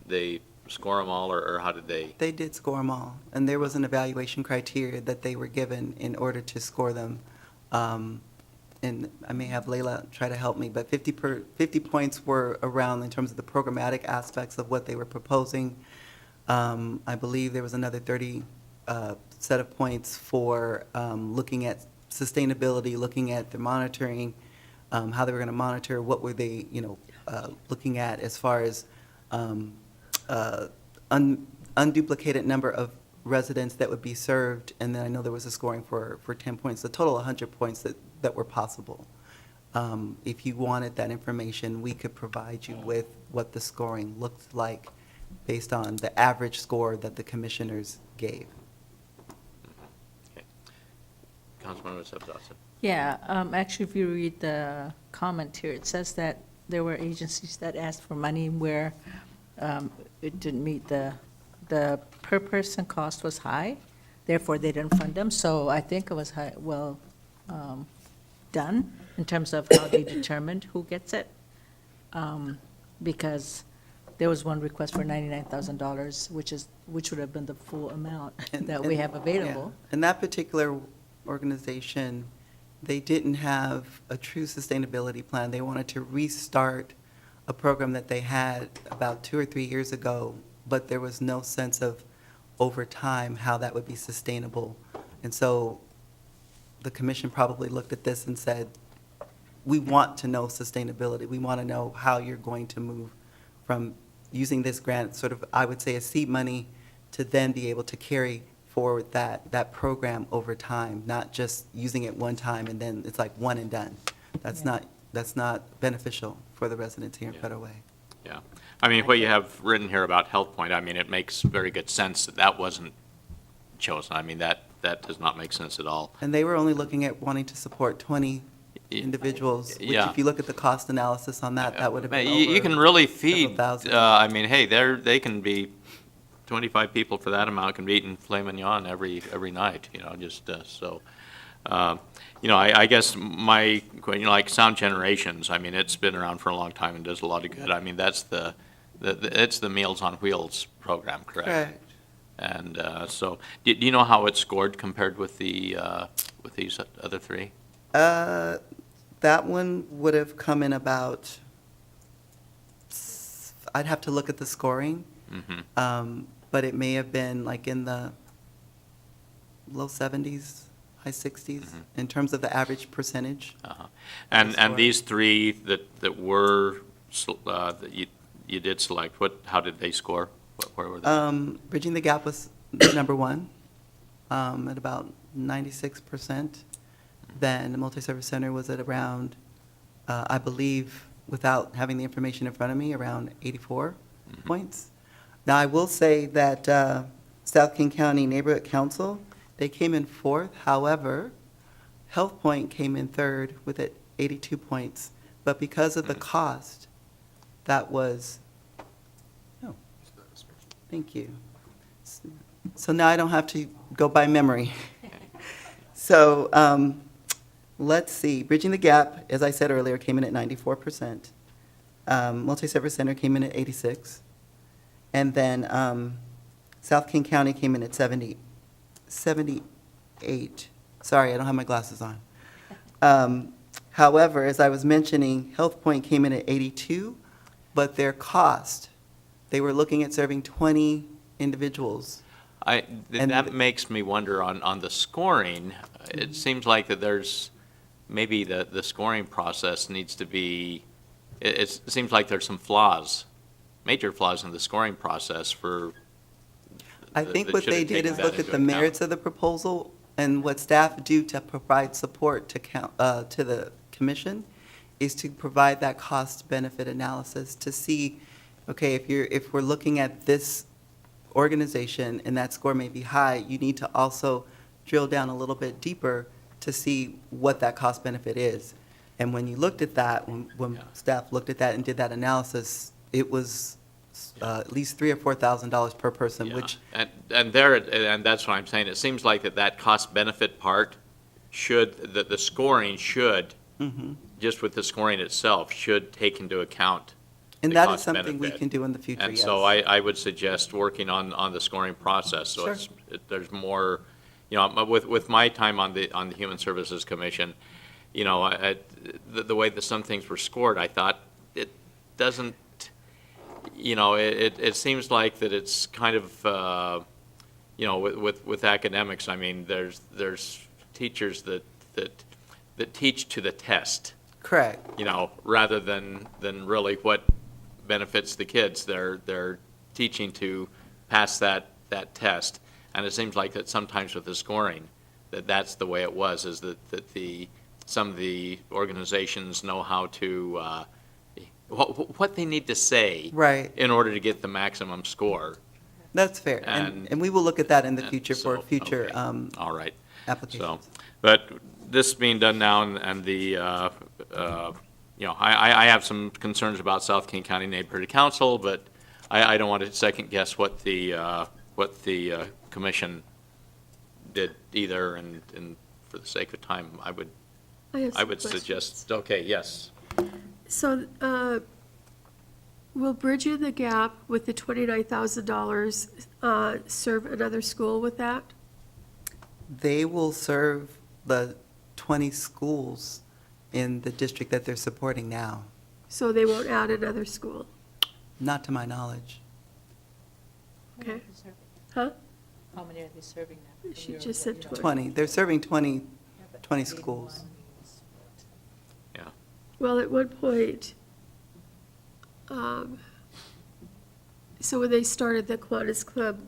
they score them all, or how did they? They did score them all, and there was an evaluation criteria that they were given in order to score them. And I may have Layla try to help me, but 50 points were around in terms of the programmatic aspects of what they were proposing. I believe there was another 30 set of points for looking at sustainability, looking at the monitoring, how they were going to monitor, what were they, looking at as far as unduplicated number of residents that would be served, and then I know there was a scoring for 10 points, the total 100 points that were possible. If you wanted that information, we could provide you with what the scoring looked like based on the average score that the commissioners gave. Councilmember Dawson. Yeah, actually, if you read the comment here, it says that there were agencies that asked for money where it didn't meet the per person cost was high, therefore they didn't fund them. So I think it was well done in terms of how they determined who gets it. Because there was one request for $99,000, which would have been the full amount that we have available. Yeah. And that particular organization, they didn't have a true sustainability plan. They wanted to restart a program that they had about 2 or 3 years ago, but there was no sense of over time how that would be sustainable. And so the commission probably looked at this and said, we want to know sustainability. We want to know how you're going to move from using this grant, sort of, I would say, a seed money, to then be able to carry forward that program over time, not just using it one time and then it's like one and done. That's not beneficial for the residents here in Federal Way. Yeah. I mean, what you have written here about Health Point, I mean, it makes very good sense that that wasn't chosen. I mean, that does not make sense at all. And they were only looking at wanting to support 20 individuals, which Yeah. if you look at the cost analysis on that, that would have been You over can really several feed, thousand. I mean, hey, they can be, 25 people for that amount can be eating filet mignon every night, just, so. I guess my, like Sound Generations, I mean, it's been around for a long time and does a lot of good. I mean, that's it's the Meals on Wheels program, correct? Correct. And so, do you know how it scored compared with these other three? That one would have come in about, I'd have to look at the scoring, but it may have been like in the low 70s, high 60s, in terms of the average percentage. And these three that were, that you did select, how did they score? Where were they? Bridging the Gap was number one, at about 96%. Then the Multi-Service Center was at around, I believe, without having the information in front of me, around 84 points. Now, I will say that South King County Neighborhood Council, they came in fourth. However, Health Point came in third with 82 points. But because of the cost, that was, thank you. So now I don't have to go by memory. So let's see. Bridging the Gap, as I said earlier, came in at 94%. Multi-Service Center came in at 86%. And then South King County came in at 78. Sorry, I don't have my glasses on. However, as I was mentioning, Health Point came in at 82, but their cost, they were looking at serving 20 individuals. That makes me wonder on the scoring. It seems like that there's, maybe the scoring process needs to be, it seems like there's some flaws, major flaws in the scoring process for. I think that what should they have did taken is that look at into the account. merits of the proposal and what staff do to provide support to the commission is to provide that cost-benefit analysis to see, okay, if we're looking at this organization and that score may be high, you need to also drill down a little bit deeper to see what that cost-benefit is. And when you looked at that, when staff looked at that and did that analysis, it was at least $3,000 or $4,000 per person, which. And that's what I'm saying. It seems like that cost benefit part the scoring should, just with the scoring itself, should take into account And the that is cost something we benefit. can do in the future, And yes. so I would suggest working on the scoring process, so Sure. there's more, with my time on the Human Services Commission, the way that some things were scored, I thought it doesn't, it seems like that it's kind of, with academics, I mean, there's teachers that teach to the test. Correct. Rather than really what benefits the kids. They're teaching to pass that test. And it seems like that sometimes with the scoring, that's the way it was, is that some of the organizations know how to what they need to say. Right. In order to get the maximum score. That's fair. And we will look at that in the and future for so, future okay. All right. applications. So, but this being done now, and the, I have some concerns about South King County Neighborhood Council, but I don't want to second guess what the commission did either, and for the sake of time, I would have some questions. suggest, okay, yes. So, will Bridging the Gap with the $29,000 serve another school with that? They will serve the 20 schools in the district that they're supporting now, So they won't add another school? not to my knowledge. Okay. Huh? How many are they serving now? She just said 20. 20. They're serving 20 schools. Yeah. Well, at one point, so when they started, the Kiwanis Club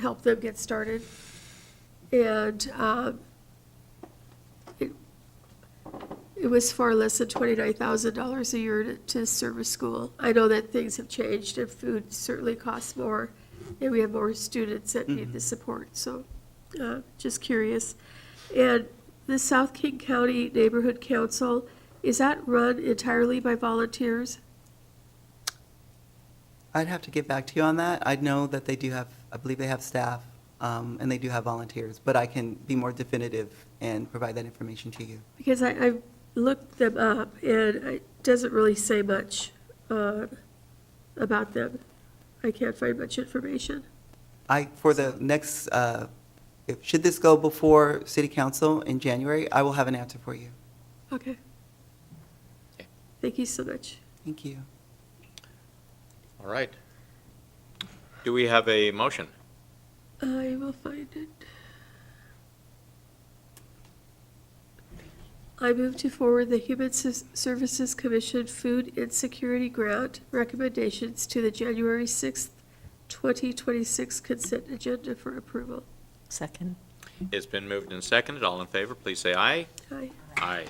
helped them get started. And it was far less than $29,000 a year to serve a school. I know that things have changed and food certainly costs more, and we have more students that need the support, so just curious. And the South King County Neighborhood Council, is that run entirely by volunteers? I'd have to get back to you on that. I know that they do have, I believe they have staff, and they do have volunteers, but I can be more definitive and provide that information to you. Because I looked them up, and it doesn't really say much about them. I can't find much information. For the next, should this go before city council in January, I will have an answer for you. Okay. Thank you so much. Thank you. All right. Do we have a motion? I will find it. I move to forward the Human Services Commission Food Insecurity Grant recommendations to the January 6th, 2026 consent agenda for approval. Second. It's been moved and seconded. All in favor, please say aye. Aye. Aye.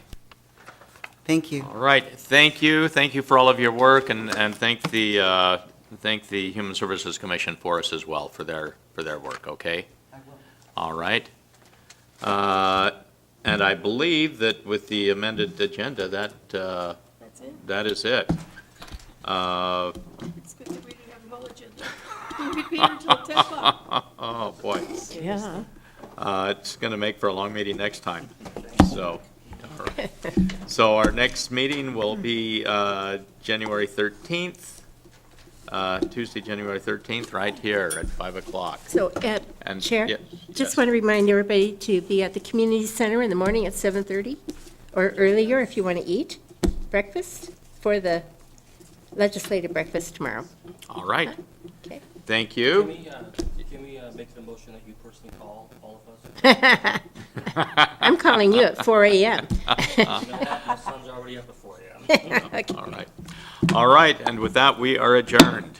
Thank you. All right, thank you. Thank you for all of your work, and thank the Human Services Commission for us as well for their work, okay? I will. All right. And I believe that with the amended agenda, That's it? that is it. It's good that we didn't have a whole agenda. We'd be here until 10 o'clock. Oh, boy. Yeah. It's going to make for a long meeting next time, so. All right. So our next meeting will be January 13th, Tuesday, January 13th, right here at 5 o'clock. So, And- Chair, yes, just yes. want to remind everybody to be at the community center in the morning at 7:30 or earlier if you want to eat breakfast for the legislative breakfast tomorrow. All right, Okay. thank you. Can we make the motion that you personally call all of us? I'm calling you at 4 a.m. My son's already up at 4 a.m. Okay. All right. All right, and with that, we are adjourned.